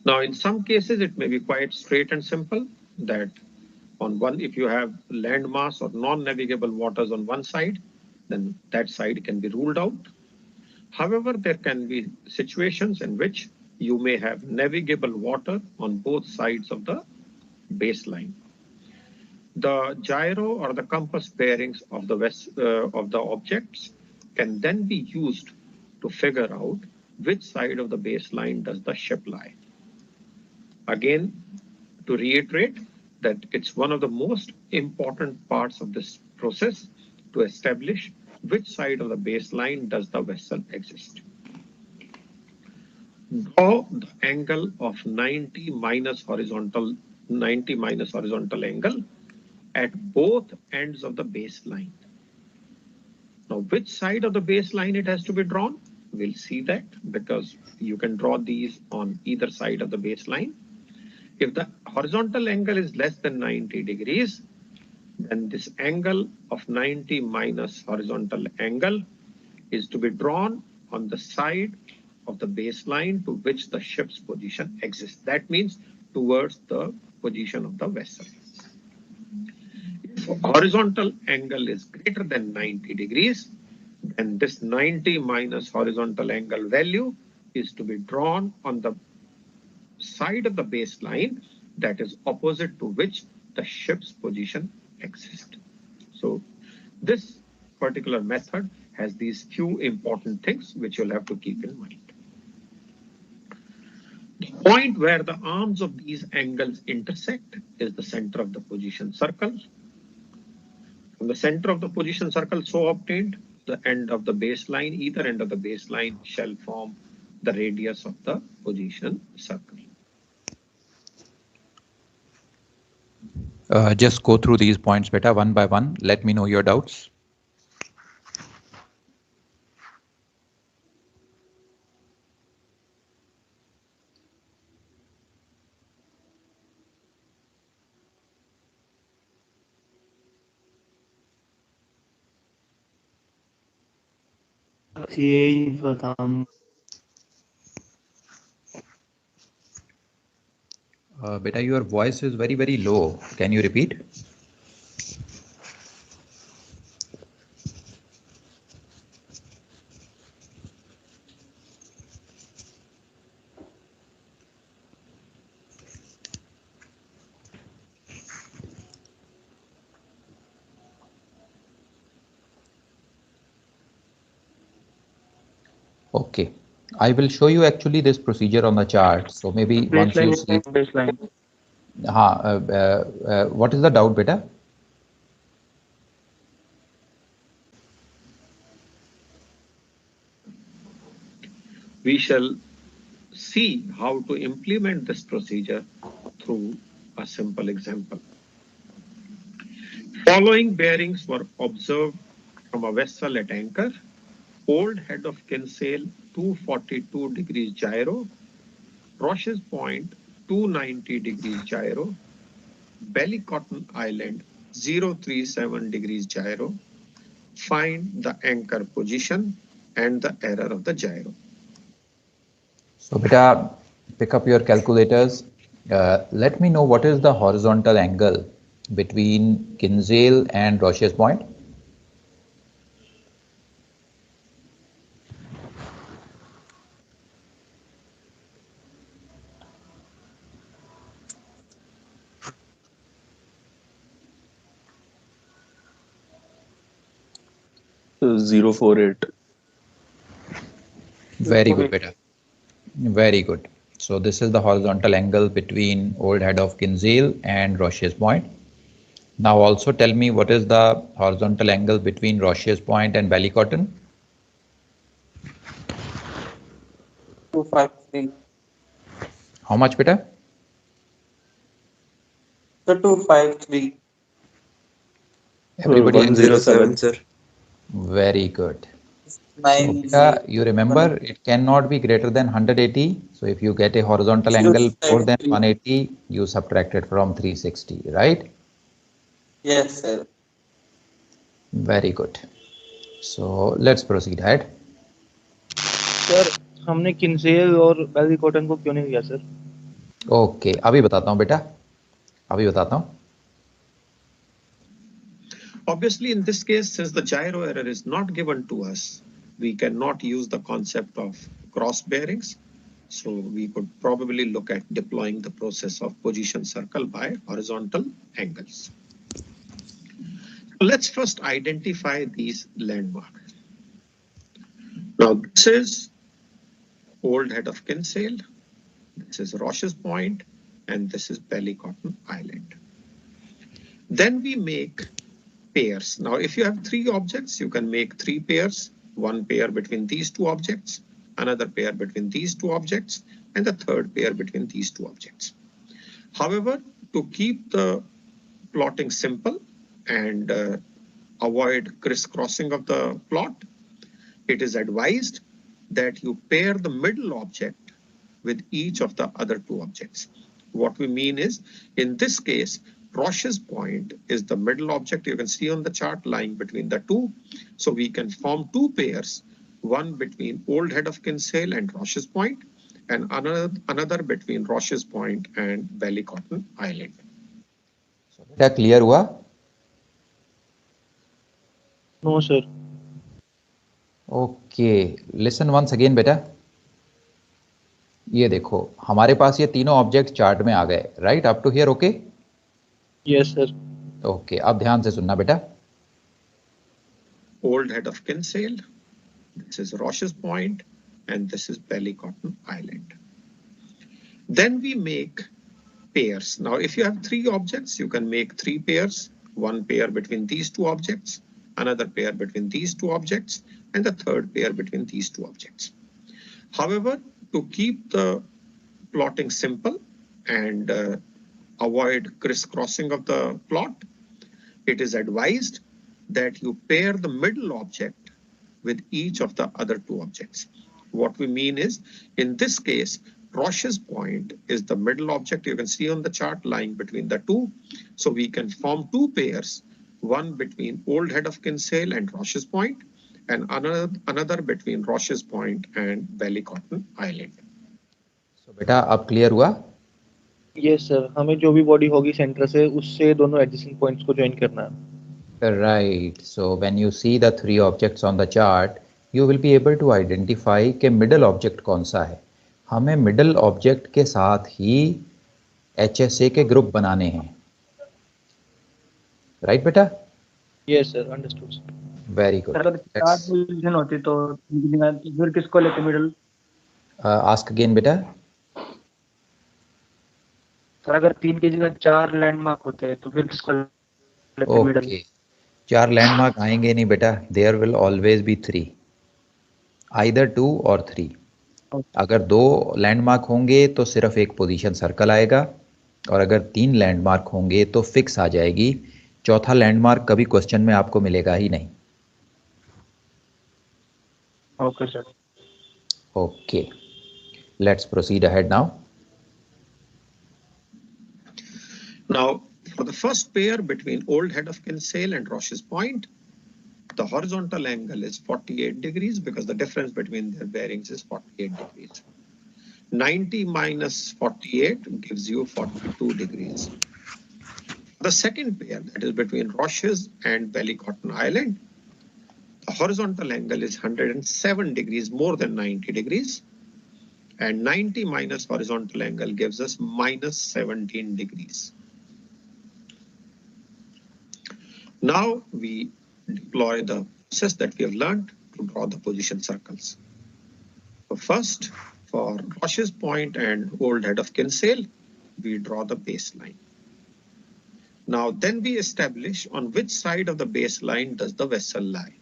Now, in some cases, it may be quite straight and simple that on one, if you have landmass or non-navigable waters on one side, then that side can be ruled out. However, there can be situations in which you may have navigable water on both sides of the baseline. The gyro or the compass bearings of the objects can then be used to figure out which side of the baseline does the ship lie. Again, to reiterate that it's one of the most important parts of this process to establish which side of the baseline does the vessel exist. Draw the angle of 90 minus horizontal angle at both ends of the baseline. Now, which side of the baseline it has to be drawn? We'll see that because you can draw these on either side of the baseline. If the horizontal angle is less than 90 degrees, then this angle of 90 minus horizontal angle is to be drawn on the side of the baseline to which the ship's position exists. That means towards the position of the vessel. If horizontal angle is greater than 90 degrees, then this 90 minus horizontal angle value is to be drawn on the side of the baseline that is opposite to which the ship's position exists. So this particular method has these few important things which you'll have to keep in mind. The point where the arms of these angles intersect is the center of the position circle. From the center of the position circle so obtained, the end of the baseline, either end of the baseline shall form the radius of the position circle. Just go through these points, beta, one by one. Let me know your doubts. Beta, your voice is very, very low. Can you repeat? Okay, I will show you actually this procedure on the chart. So maybe once you see. What is the doubt, beta? We shall see how to implement this procedure through a simple example. Following bearings were observed from a vessel at anchor: old head of Kinsale 242 degrees gyro, Roche's Point 290 degrees gyro, Ballycotton Island 037 degrees gyro. Find the anchor position and the error of the gyro. So beta, pick up your calculators Let me know what is the horizontal angle between Kinsale and Roche's Point. So 048. Very good, beta. Very good. So this is the horizontal angle between Old Head of Kinsale and Roche's Point. Now also tell me what is the horizontal angle between Roche's Point and Ballycotton. 253. How much, beta? So 253. Everybody 107, sir. Very good. So, 9. beta, you remember it cannot be greater than 180. So if you get a horizontal angle more than 180, you subtract it from 360, right? Yes, sir. Very good. So let's proceed ahead. Sir हमने किंसेल और बैलीकॉटन को क्यों नहीं लिया sir? Okay, अभी बताता हूँ बेटा, अभी बताता हूँ. Obviously, in this case, since the gyro error is not given to us, we cannot use the concept of cross bearings. So we could probably look at deploying the process of position circle by horizontal angles. Let's first identify these landmarks. Now, this is Old Head of Kinsale, this is Roche's Point, and this is Ballycotton Island. Then we make pairs. Now, if you have three objects, you can make three pairs, one pair between these two objects, another pair between these two objects, and the third pair between these two objects. However, to keep the plotting simple and avoid crisscrossing of the plot, it is advised that you pair the middle object with each of the other two objects. What we mean is, in this case, Roche's Point is the middle object you can see on the chart lying between the two. So we can form two pairs, one between Old Head of Kinsale and Roche's Point, and another between Roche's Point and Ballycotton Island. क्या clear हुआ? No, sir. Okay, listen once again बेटा. ये देखो, हमारे पास ये तीनों object chart में आ गए, right? Up to here okay? Yes, sir. ओके, अब ध्यान से सुनना बेटा. Old Head of Kinsale, this is Roche's Point, and this is Ballycotton Island. Then we make pairs. Now, if you have three objects, you can make three pairs, one pair between these two objects, another pair between these two objects, and the third pair between these two objects. However, to keep the plotting simple and avoid crisscrossing of the plot, it is advised that you pair the middle object with each of the other two objects. What we mean is, in this case, Roche's Point is the middle object you can see on the chart lying between the two. So we can form two pairs, one between Old Head of Kinsale and Roche's Point, and another between Roche's Point and Ballycotton Island. So बेटा अब clear हुआ? Yes, sir. हमें जो भी body होगी centre से उससे दोनों एडजेसेंट पॉइंट्स को ज्वाइन करना है. Right. So when you see the three objects on the chart, you will be able to identify कि middle object कौन सा है. हमें middle object के साथ ही HSA के ग्रुप बनाने हैं. Right बेटा? Yes, sir. Understood, sir. Very good. अगर चार पोजीशन होती तो फिर किसको लेते मिडल? Ask again बेटा. सर अगर 3 की जगह 4 लैंडमार्क होते हैं तो फिर किसको लेते मिडल? Okay. 4 लैंडमार्क आएंगे नहीं बेटा. There will always be 3. Either 2 or 3. अगर 2 लैंडमार्क होंगे तो सिर्फ एक पोजीशन सर्कल आएगा, और अगर 3 लैंडमार्क होंगे तो फिक्स आ जाएगी. चौथा लैंडमार्क कभी क्वेश्चन में आपको मिलेगा ही नहीं. Okay sir. Okay. Let's proceed ahead now. Now, for the first pair between Old Head of Kinsale and Roche's Point, the horizontal angle is 48 degrees because the difference between their bearings is 48 degrees. 90 minus 48 gives you 42 degrees. The second pair, that is between Roches and Ballycotton Island, the horizontal angle is 107 degrees, more than 90 degrees. And 90 minus horizontal angle gives us minus 17 degrees. Now we deploy the process that we have learned to draw the position circles. So first, for Roches Point and Old Head of Kinsale, we draw the baseline. Now then we establish on which side of the baseline does the vessel lie.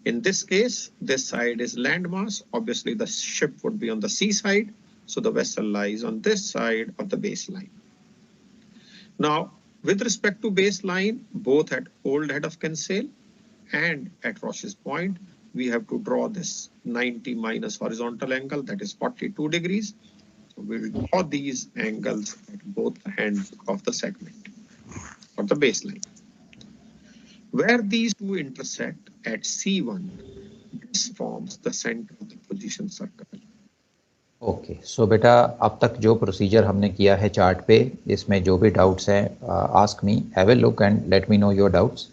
In this case, this side is landmass. Obviously, the ship would be on the sea side, so the vessel lies on this side of the baseline. Now, with respect to baseline, both at Old Head of Kinsale and at Roches Point, we have to draw this 90 minus horizontal angle, that is 42 degrees. So we will draw these angles at both ends of the segment of the baseline. Where these two intersect at C1, this forms the center of the position circle. Okay so बेटा अब तक जो procedure हमने किया है chart पे, इसमें जो भी डाउट्स हैं ask me, have a look and let me know your doubts.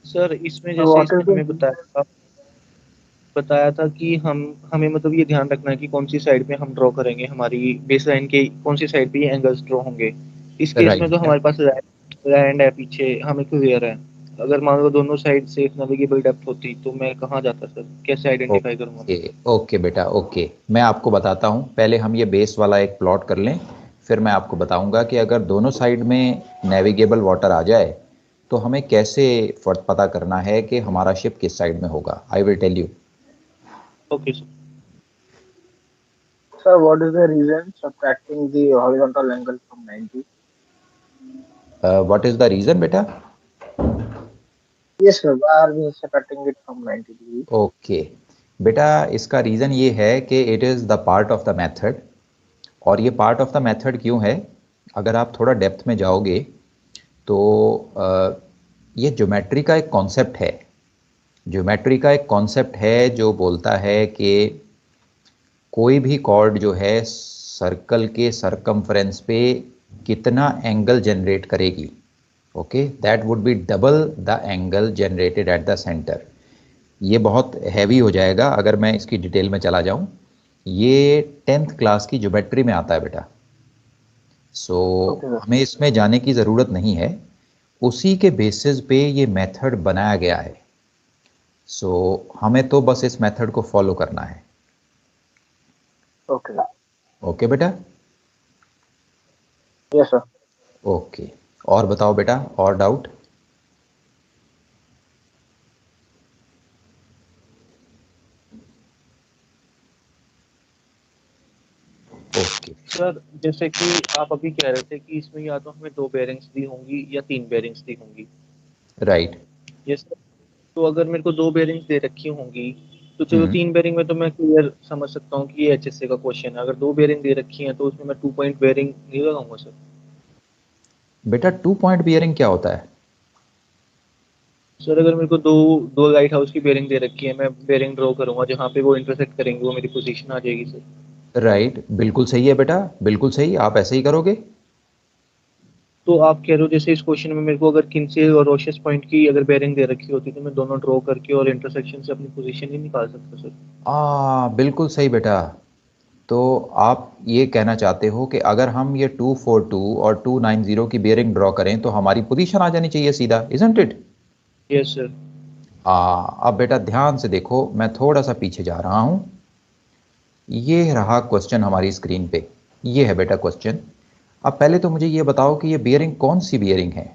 Sir इसमें जैसे इसने हमें बताया था कि हमें मतलब ये ध्यान रखना है कि कौन सी साइड पे हम ड्रॉ करेंगे, हमारी बेस लाइन के कौन सी साइड पे ये एंगल्स ड्रॉ होंगे. इस केस में तो हमारे पास लैंड है पीछे, हमें क्लियर है. अगर मान लो दोनों साइड से नेविगेबल डेप्थ होती तो मैं कहाँ जाता सर, कैसे आइडेंटिफाई करूँगा? ओके बेटा ओके, मैं आपको बताता हूँ. पहले हम ये बेस वाला एक प्लॉट कर लें, फिर मैं आपको बताऊंगा कि अगर दोनों साइड में नेविगेबल वाटर आ जाए तो हमें कैसे पता करना है कि हमारा शिप किस साइड में होगा. I will tell you. Okay sir. Sir, what is the reason subtracting the horizontal angle from 90? What is the reason बेटा? Yes sir, why are we subtracting it from 90 degrees? Okay बेटा, इसका reason ये है कि it is the part of the method. और ये part of the method क्यों है? अगर आप थोड़ा डेप्थ में जाओगे तो ये ज्योमेट्री का एक कॉन्सेप्ट है. ज्योमेट्री का एक कॉन्सेप्ट है जो बोलता है कि कोई भी कॉर्ड जो है सर्कल के सरकमफ्रेंस पे कितना एंगल जनरेट करेगी. Okay, that would be double the angle generated at the centre. ये बहुत हैवी हो जाएगा अगर मैं इसकी डिटेल में चला जाऊं. ये 10th क्लास की ज्योमेट्री में आता है बेटा. सो हमें इसमें जाने की ज़रूरत नहीं है, उसी के बेसिस पे ये मेथड बनाया गया है. सो हमें तो बस इस मेथड को फॉलो करना है. Okay. ओके बेटा. Yes sir. ओके, और बताओ बेटा, और डाउट? ओके सर जैसे कि आप अभी कह रहे थे कि इसमें या तो हमें 2 बेयरिंग्स दी होंगी या 3 बेयरिंग्स दी होंगी. राइट. Yes sir. तो अगर मेरे को 2 बेयरिंग्स दे रखी होंगी तो चलो 3 बेयरिंग में तो मैं क्लियर समझ सकता हूँ कि ये एचएसए का क्वेश्चन है. अगर 2 बेयरिंग दे रखी हैं तो उसमें मैं 2 पॉइंट बेयरिंग नहीं लगाऊंगा सर. बेटा 2 पॉइंट बेयरिंग क्या होता है? सर अगर मेरे को दो लाइट हाउस की बेयरिंग दे रखी है, मैं बेयरिंग ड्रॉ करूंगा, जहाँ पे वो इंटरसेक्ट करेंगे वो मेरी पोजीशन आ जाएगी सर. राइट, बिल्कुल सही है बेटा, बिल्कुल सही. आप ऐसे ही करोगे. तो आप कह रहे हो जैसे इस क्वेश्चन में मेरे को अगर किंसे और रोशेस पॉइंट की अगर बेयरिंग दे रखी होती तो मैं दोनों ड्रॉ करके और इंटरसेक्शन से अपनी पोजीशन ही निकाल सकता सर. बिल्कुल सही बेटा. तो आप ये कहना चाहते हो कि अगर हम ये 242 और 290 की बेयरिंग ड्रॉ करें तो हमारी पोजीशन आ जानी चाहिए सीधा, इजंट इट? Yes sir. अब बेटा ध्यान से देखो, मैं थोड़ा सा पीछे जा रहा हूँ. ये रहा क्वेश्चन हमारी स्क्रीन पे. ये है बेटा क्वेश्चन. अब पहले तो मुझे ये बताओ कि ये बियरिंग कौन सी बियरिंग है?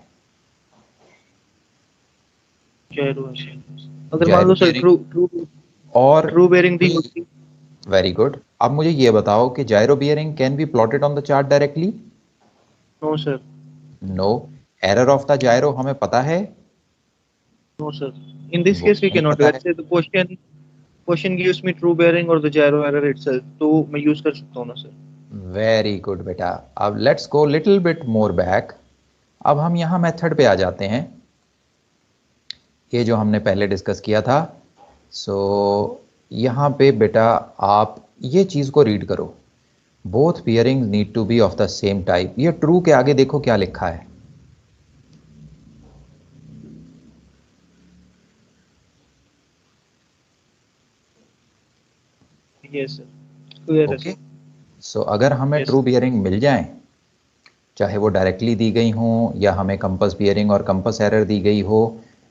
अगर मान लो सर ट्रू बेयरिंग दी होती. Very good. अब मुझे ये बताओ कि gyro bearing can be plotted on the chart directly? No sir. No. Error of the gyro हमें पता है? No sir. In this case we can not. Let's say the question gives me true bearing और the gyro error itself, तो मैं use कर सकता हूं ना सर. वेरी गुड बेटा. अब let's go little bit more back. अब हम यहाँ मेथड पे आ जाते हैं, ये जो हमने पहले डिस्कस किया था. सो यहाँ पे बेटा आप ये चीज को रीड करो, both bearing need to be of the same type. ये ट्रू के आगे देखो क्या लिखा है, यस सर, क्लियर है ओके। सर। सो अगर हमें Yes. ट्रू बियरिंग मिल जाए, चाहे वो डायरेक्टली दी गई हो या हमें कंपस बियरिंग और कंपस एरर दी गई हो,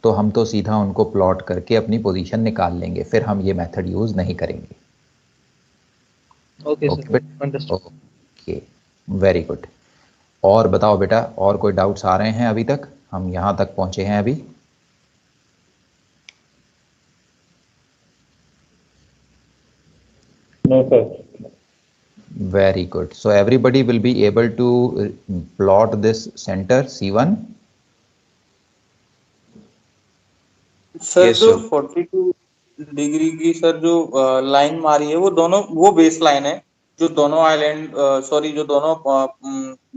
तो हम तो सीधा उनको प्लॉट करके अपनी पोजीशन निकाल लेंगे, फिर हम ये मेथड यूज नहीं करेंगे। ओके ओके सर, बेटा, अंडरस्टूड। Okay, very good. और बताओ बेटा, और कोई डाउट्स आ रहे हैं अभी तक? हम यहाँ तक पहुँचे हैं अभी। No, sir. Very good. So everybody will be able to plot this center C1. Sir Yes, जो sir. 42 डिग्री की सर जो लाइन मारी है वो दोनों वो बेस लाइन है जो दोनों आइलैंड सॉरी जो दोनों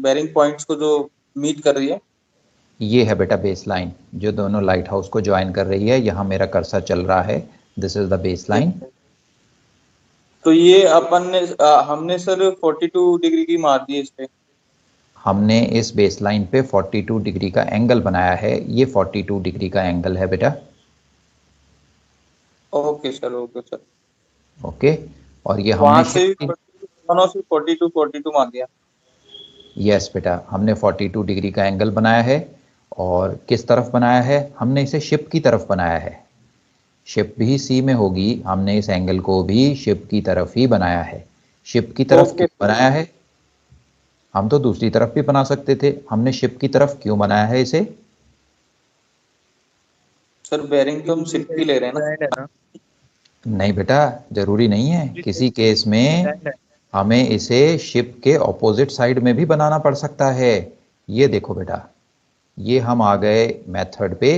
बेरिंग पॉइंट्स को जो मीट कर रही है। ये है बेटा बेस लाइन जो दोनों लाइट हाउस को ज्वाइन कर रही है। यहाँ मेरा कर्सर चल रहा है, this is the base line. तो ये अपन ने हमने सर 42 डिग्री की मार दी है इस पे। हमने इस बेस लाइन पे 42 डिग्री का एंगल बनाया है, ये 42 डिग्री का एंगल है बेटा। Okay sir, okay sir. Okay, और ये वहां हमने से दोनों से 42 मार दिया। यस बेटा, हमने 42 डिग्री का एंगल बनाया है। और किस तरफ बनाया है? हमने इसे शिप की तरफ बनाया है। शिप भी सी में होगी, हमने इस एंगल को भी शिप की तरफ ही बनाया है। शिप की तरफ क्यों बनाया है? हम तो दूसरी तरफ भी बना सकते थे, हमने शिप की तरफ क्यों बनाया है इसे? सर बेरिंग तो हम शिप की ले रहे हैं ना। नहीं बेटा, जरूरी नहीं है। किसी केस में हमें इसे शिप के ऑपोजिट साइड में भी बनाना पड़ सकता है। ये देखो बेटा, ये हम आ गए मेथड पे।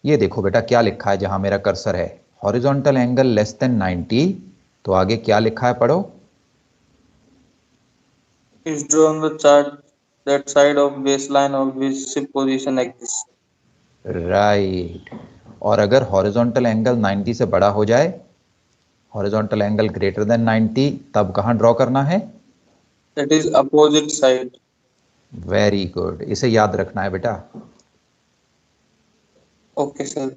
ये देखो बेटा क्या लिखा है जहां मेरा कर्सर है, हॉरिजॉन्टल एंगल लेस देन 90। तो आगे क्या लिखा है पढ़ो। Is drawn on the chart that side of baseline of which ship position exists. Right. और अगर हॉरिजॉन्टल एंगल 90 से बड़ा हो जाए, हॉरिजॉन्टल एंगल ग्रेटर देन 90, तब कहां ड्रॉ करना है? That is opposite side. Very good, इसे याद रखना है बेटा। Okay sir.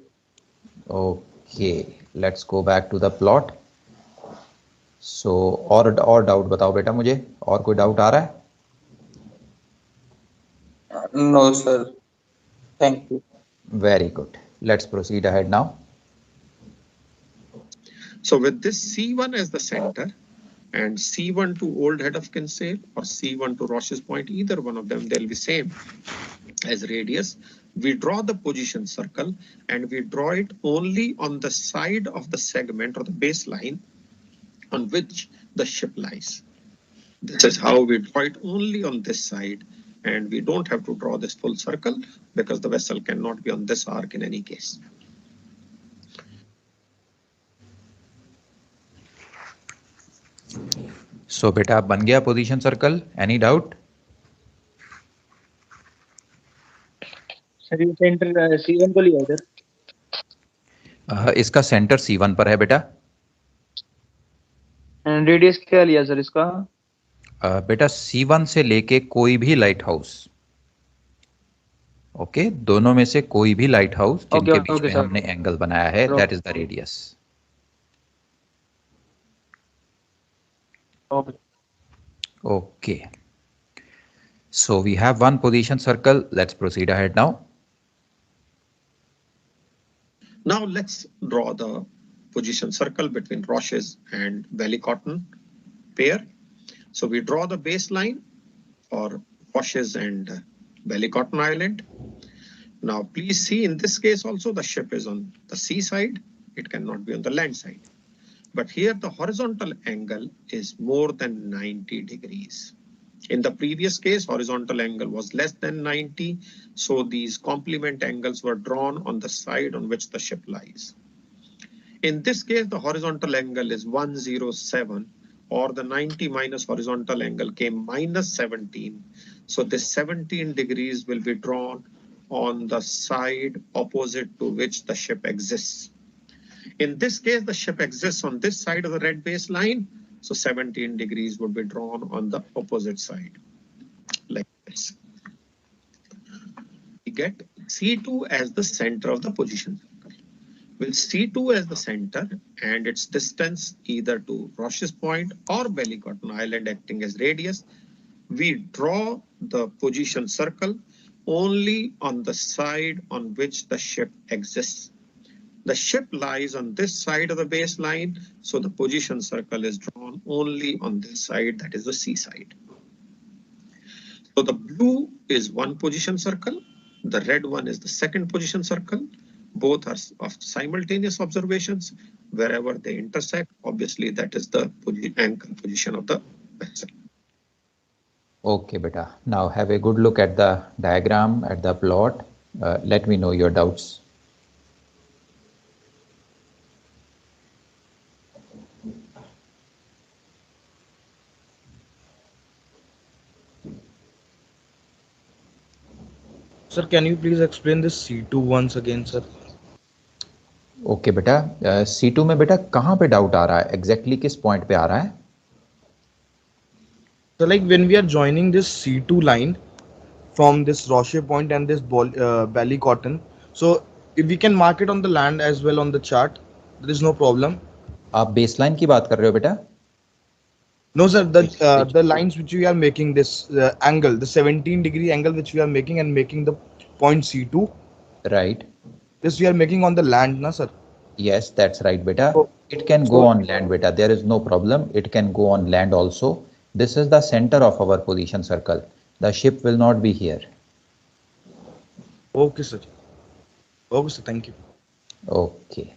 Okay, let's go back to the plot. So और डाउट बताओ बेटा मुझे, और कोई डाउट आ रहा है? No sir. Thank you. Very good. Let's proceed ahead now. So with this C1 as the center and C1 to Old Head of Kinsale or C1 to Roche's Point, either one of them, they'll be same as radius. We draw the position circle and we draw it only on the side of the segment or the baseline on which the ship lies. This is how we draw it, only on this side, and we don't have to draw this full circle because the vessel cannot be on this arc in any case. So बेटा बन गया position circle, any doubt? Sir ये centre C1 को लिया इधर। इसका centre C1 पर है बेटा। रेडियस क्या लिया सर इसका? बेटा C1 से लेके कोई भी लाइट हाउस, ओके, दोनों में से कोई भी लाइट हाउस जिनके बीच में हमने एंगल बनाया है, that is the radius. Okay, so we have one position circle. Let's proceed ahead now. Now let's draw the position circle between Roche's and Ballycotton pair. So we draw the baseline for Roche's and Ballycotton Island. Now please see, in this case also the ship is on the sea side, it cannot be on the land side. But here the horizontal angle is more than 90 degrees. In the previous case, horizontal angle was less than 90, so these complement angles were drawn on the side on which the ship lies. In this case, the horizontal angle is 107, or the 90 minus horizontal angle came minus 17. So this 17 degrees will be drawn on the side opposite to which the ship exists. In this case, the ship exists on this side of the red baseline, so 17 degrees would be drawn on the opposite side, like this. We get C2 as the center of the position circle. With C2 as the center and its distance either to Roche's Point or Ballycotton Island acting as radius, we draw the position circle only on the side on which the ship exists. The ship lies on this side of the baseline, so the position circle is drawn only on this side, that is the C side. So the blue is one position circle, the red one is the second position circle. Both are of simultaneous observations. Wherever they intersect, obviously that is the anchor position of the vessel. Okay, beta. Now have a good look at the diagram, at the plot. Let me know your doubts. Sir, can you please explain this C2 once again, sir? Okay बेटा, C2 में बेटा कहाँ पे doubt आ रहा है, exactly किस point पे आ रहा है? So like when we are joining this C2 line from this Roche Point and this Ballycotton, so if we can mark it on the land as well on the chart, there is no problem. आप baseline की बात कर रहे हो बेटा? No sir, the lines which we are making, this angle, the 17 degree angle which we are making and making the point C2. Right. This we are making on the land, na sir? Yes, that's right beta. It can go on land beta, there is no problem. It can go on land also. This is the center of our position circle. The ship will not be here. Okay sir. Okay sir, thank you. Okay.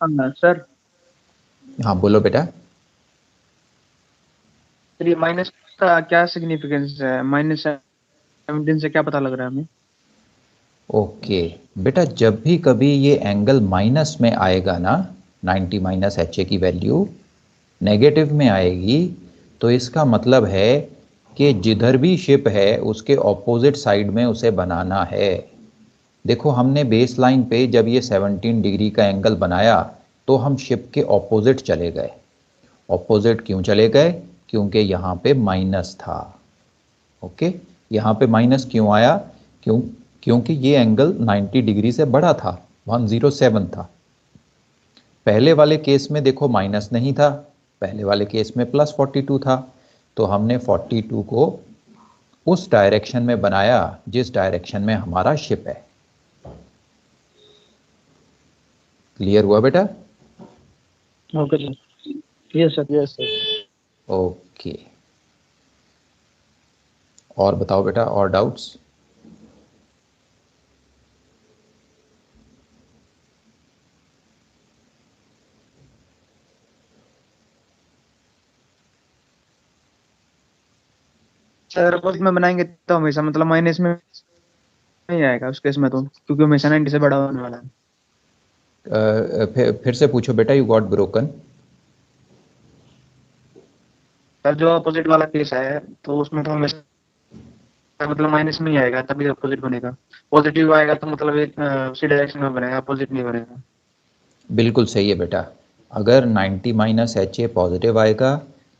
Sir हाँ बोलो बेटा. ये minus का क्या significance है? -17 से क्या पता लग रहा है हमें? ओके बेटा, जब भी कभी ये एंगल माइनस में आएगा ना, 90 माइनस HA की वैल्यू नेगेटिव में आएगी, तो इसका मतलब है कि जिधर भी शिप है उसके ऑपोजिट साइड में उसे बनाना है. देखो हमने बेस लाइन पे जब ये 17 डिग्री का एंगल बनाया तो हम शिप के ऑपोजिट चले गए. ऑपोजिट क्यों चले गए? क्योंकि यहाँ पे माइनस था. ओके, यहाँ पे माइनस क्यों आया? क्योंकि ये एंगल 90 डिग्री से बड़ा था, 107 था. पहले वाले केस में देखो माइनस नहीं था, पहले वाले केस में +42 था. तो हमने 42 को उस डायरेक्शन में बनाया जिस डायरेक्शन में हमारा शिप है. क्लियर हुआ बेटा? Okay sir. Yes sir. Yes sir. Okay, और बताओ बेटा, और डाउट्स? सर अपोजिट में बनाएंगे तो हमेशा मतलब माइनस में नहीं आएगा उस केस में, तो क्योंकि हमेशा 90 से बड़ा होने वाला है. फिर से पूछो बेटा, यू गॉट ब्रोकन. सर जो अपोजिट वाला केस है तो उसमें तो हमेशा मतलब माइनस में ही आएगा, तभी अपोजिट बनेगा. पॉजिटिव आएगा तो मतलब एक उसी डायरेक्शन में बनेगा, अपोजिट नहीं बनेगा. बिल्कुल सही है बेटा. अगर 90 माइनस HA पॉजिटिव आएगा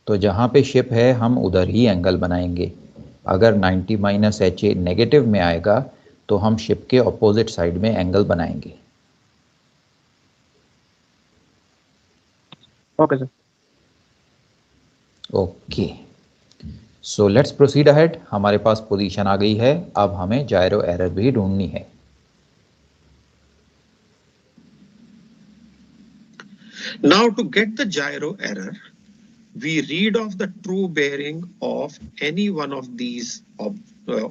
तो जहाँ पे शिप है हम उधर ही एंगल बनाएंगे. अगर 90 माइनस HA नेगेटिव में आएगा तो हम शिप के ऑपोजिट साइड में एंगल बनाएंगे. Okay sir. Okay, so let's proceed ahead. हमारे पास पोजीशन आ गई है, अब हमें जायरो एरर भी ढूंढनी है. Now to get the gyro error, we read off the true bearing of any one of these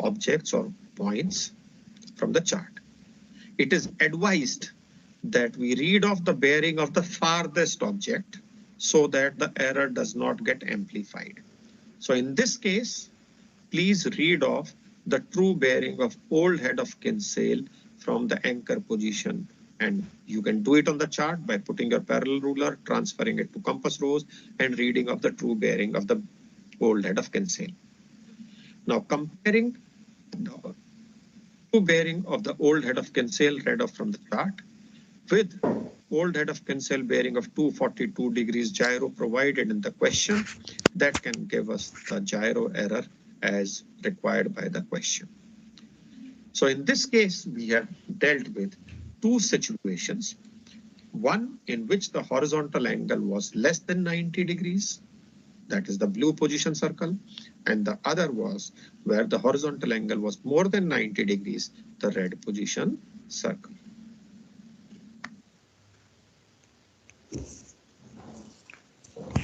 objects or points from the chart. It is advised that we read off the bearing of the farthest object so that the error does not get amplified. So in this case, please read off the true bearing of old head of Kinsale from the anchor position. And you can do it on the chart by putting your parallel ruler, transferring it to compass rose, and reading of the true bearing of the old head of Kinsale. Now comparing the true bearing of the old head of Kinsale read off from the chart with old head of Kinsale bearing of 242 degrees gyro provided in the question that can give us the gyro error as required by the question. So in this case, we have dealt with two situations. One in which the horizontal angle was less than 90 degrees, that is the blue position circle, and the other was where the horizontal angle was more than 90 degrees, the red position circle.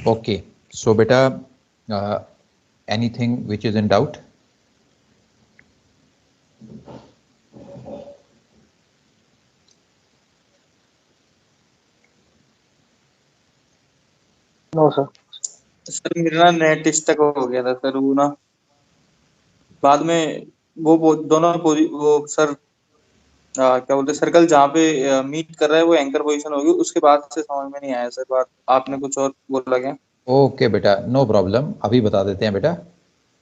Okay, so beta, anything which is in doubt? No sir. Sir मेरा net stuck हो गया था sir, वो ना बाद में वो दोनों वो सर क्या बोलते सर्कल जहाँ पे मीट कर रहा है वो एंकर पोजीशन होगी, उसके बाद से समझ में नहीं आया सर बात, आपने कुछ और बोला क्या? ओके बेटा, नो प्रॉब्लम, अभी बता देते हैं बेटा।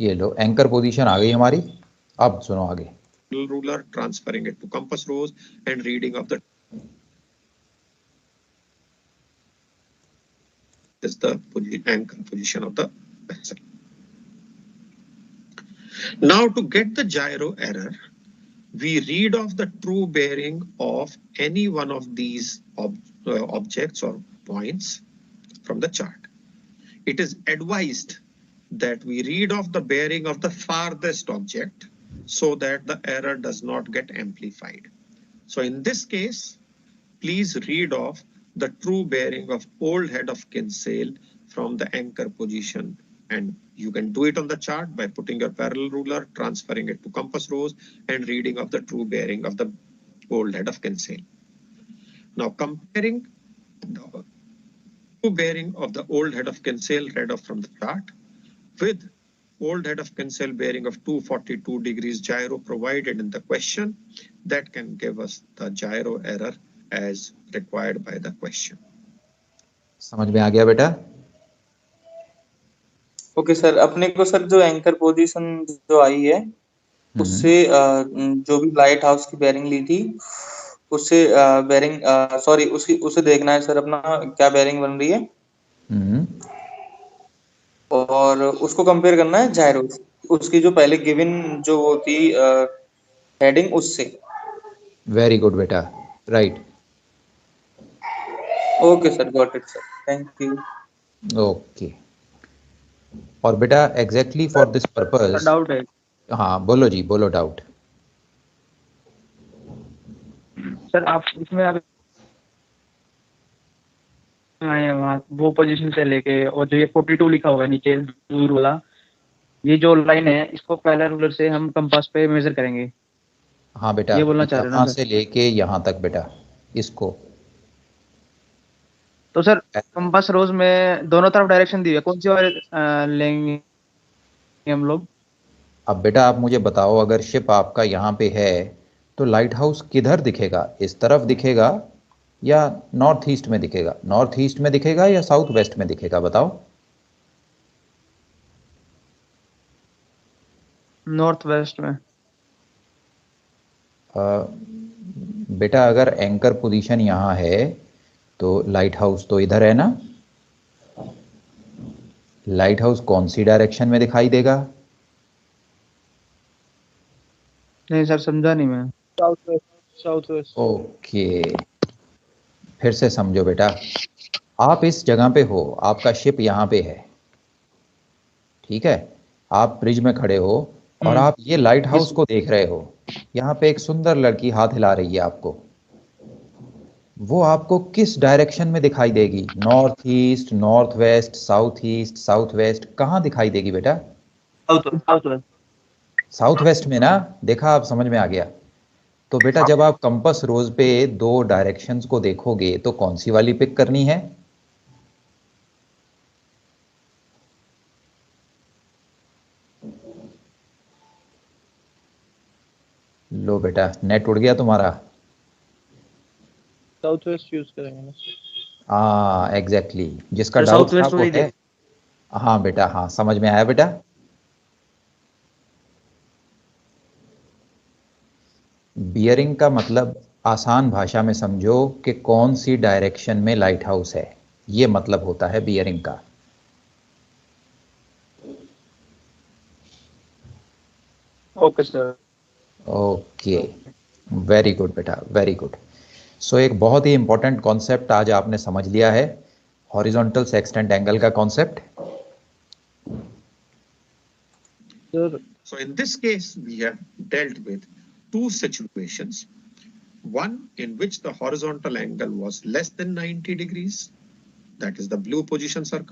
ये लो एंकर पोजीशन आ गई हमारी, अब सुनो आगे। Ruler transferring it to compass rose and reading of the is the anchor position of the vessel. Now to get the gyro error, we read off the true bearing of any one of these objects or points from the chart. It is advised that we read off the bearing of the farthest object so that the error does not get amplified. So in this case, please read off the true bearing of old head of Kinsale from the anchor position, and you can do it on the chart by putting your parallel ruler, transferring it to compass rose, and reading of the true bearing of the old head of Kinsale. Now comparing the true bearing of the old head of Kinsale read off from the chart with old head of Kinsale bearing of 242 degrees gyro provided in the question, that can give us the gyro error as required by the question. समझ में आ गया बेटा? Okay sir, अपने को sir जो anchor position जो आई है उससे जो भी लाइट हाउस की बेयरिंग ली थी उससे बेयरिंग सॉरी उसे देखना है सर अपना क्या बेयरिंग बन रही है और उसको कंपेयर करना है जायरो उसकी जो पहले गिवन जो वो थी हेडिंग उससे। वेरी गुड बेटा, right. Okay sir, got it sir, thank you. Okay, और बेटा exactly for this purpose doubt है। हाँ बोलो जी, बोलो डाउट। सर आप इसमें आप वहाँ वो पोजीशन से लेके और जो ये 42 लिखा हुआ है नीचे दूर वाला, ये जो लाइन है इसको पहला रूलर से हम कंपास पे मेजर करेंगे। हाँ बेटा, ये बोलना चाह रहे हो ना यहाँ सर? से लेके यहाँ तक बेटा इसको। तो सर कंपास रोज में दोनों तरफ डायरेक्शन दी है, कौन सी वाली लेंगे हम लोग? अब बेटा आप मुझे बताओ, अगर शिप आपका यहाँ पे है तो लाइट हाउस किधर दिखेगा? इस तरफ दिखेगा या नॉर्थ ईस्ट में दिखेगा? नॉर्थ ईस्ट में दिखेगा या साउथ वेस्ट में दिखेगा बताओ? नॉर्थ वेस्ट में। बेटा अगर एंकर पोजीशन यहाँ है तो लाइट हाउस तो इधर है ना? लाइट हाउस कौन सी डायरेक्शन में दिखाई देगा? नहीं सर समझा नहीं मैं। South west. South west. Okay, फिर से समझो बेटा, आप इस जगह पे हो, आपका शिप यहाँ पे है, ठीक है, आप ब्रिज में खड़े हो और आप ये लाइट हाउस को देख रहे हो। यहाँ पे एक सुंदर लड़की हाथ हिला रही है आपको, वो आपको किस डायरेक्शन में दिखाई देगी? North east, north west, south east, south west, कहाँ दिखाई देगी बेटा? South west. साउथ वेस्ट में ना? देखा, आप समझ में आ गया। तो बेटा जब आप कंपास रोज पे दो डायरेक्शंस को देखोगे तो कौन सी वाली पिक करनी है? लो बेटा, नेट उड़ गया तुम्हारा। साउथ वेस्ट यूज करेंगे ना? हाँ एग्जैक्टली, जिसका तो डाउट साउथ वेस्ट था वो है। हाँ बेटा, हाँ समझ में आया बेटा। बियरिंग का मतलब आसान भाषा में समझो कि कौन सी डायरेक्शन में लाइट हाउस है, ये मतलब होता है बियरिंग का। Okay sir. Okay, very good बेटा, वेरी गुड। सो एक बहुत ही इंपॉर्टेंट कॉन्सेप्ट आज आपने समझ लिया है, हॉरिजॉन्टल सेक्सटेंट एंगल का concept. So in this case, we have dealt with two situations. One in which the horizontal angle was less than 90 degrees, that is the blue position circle.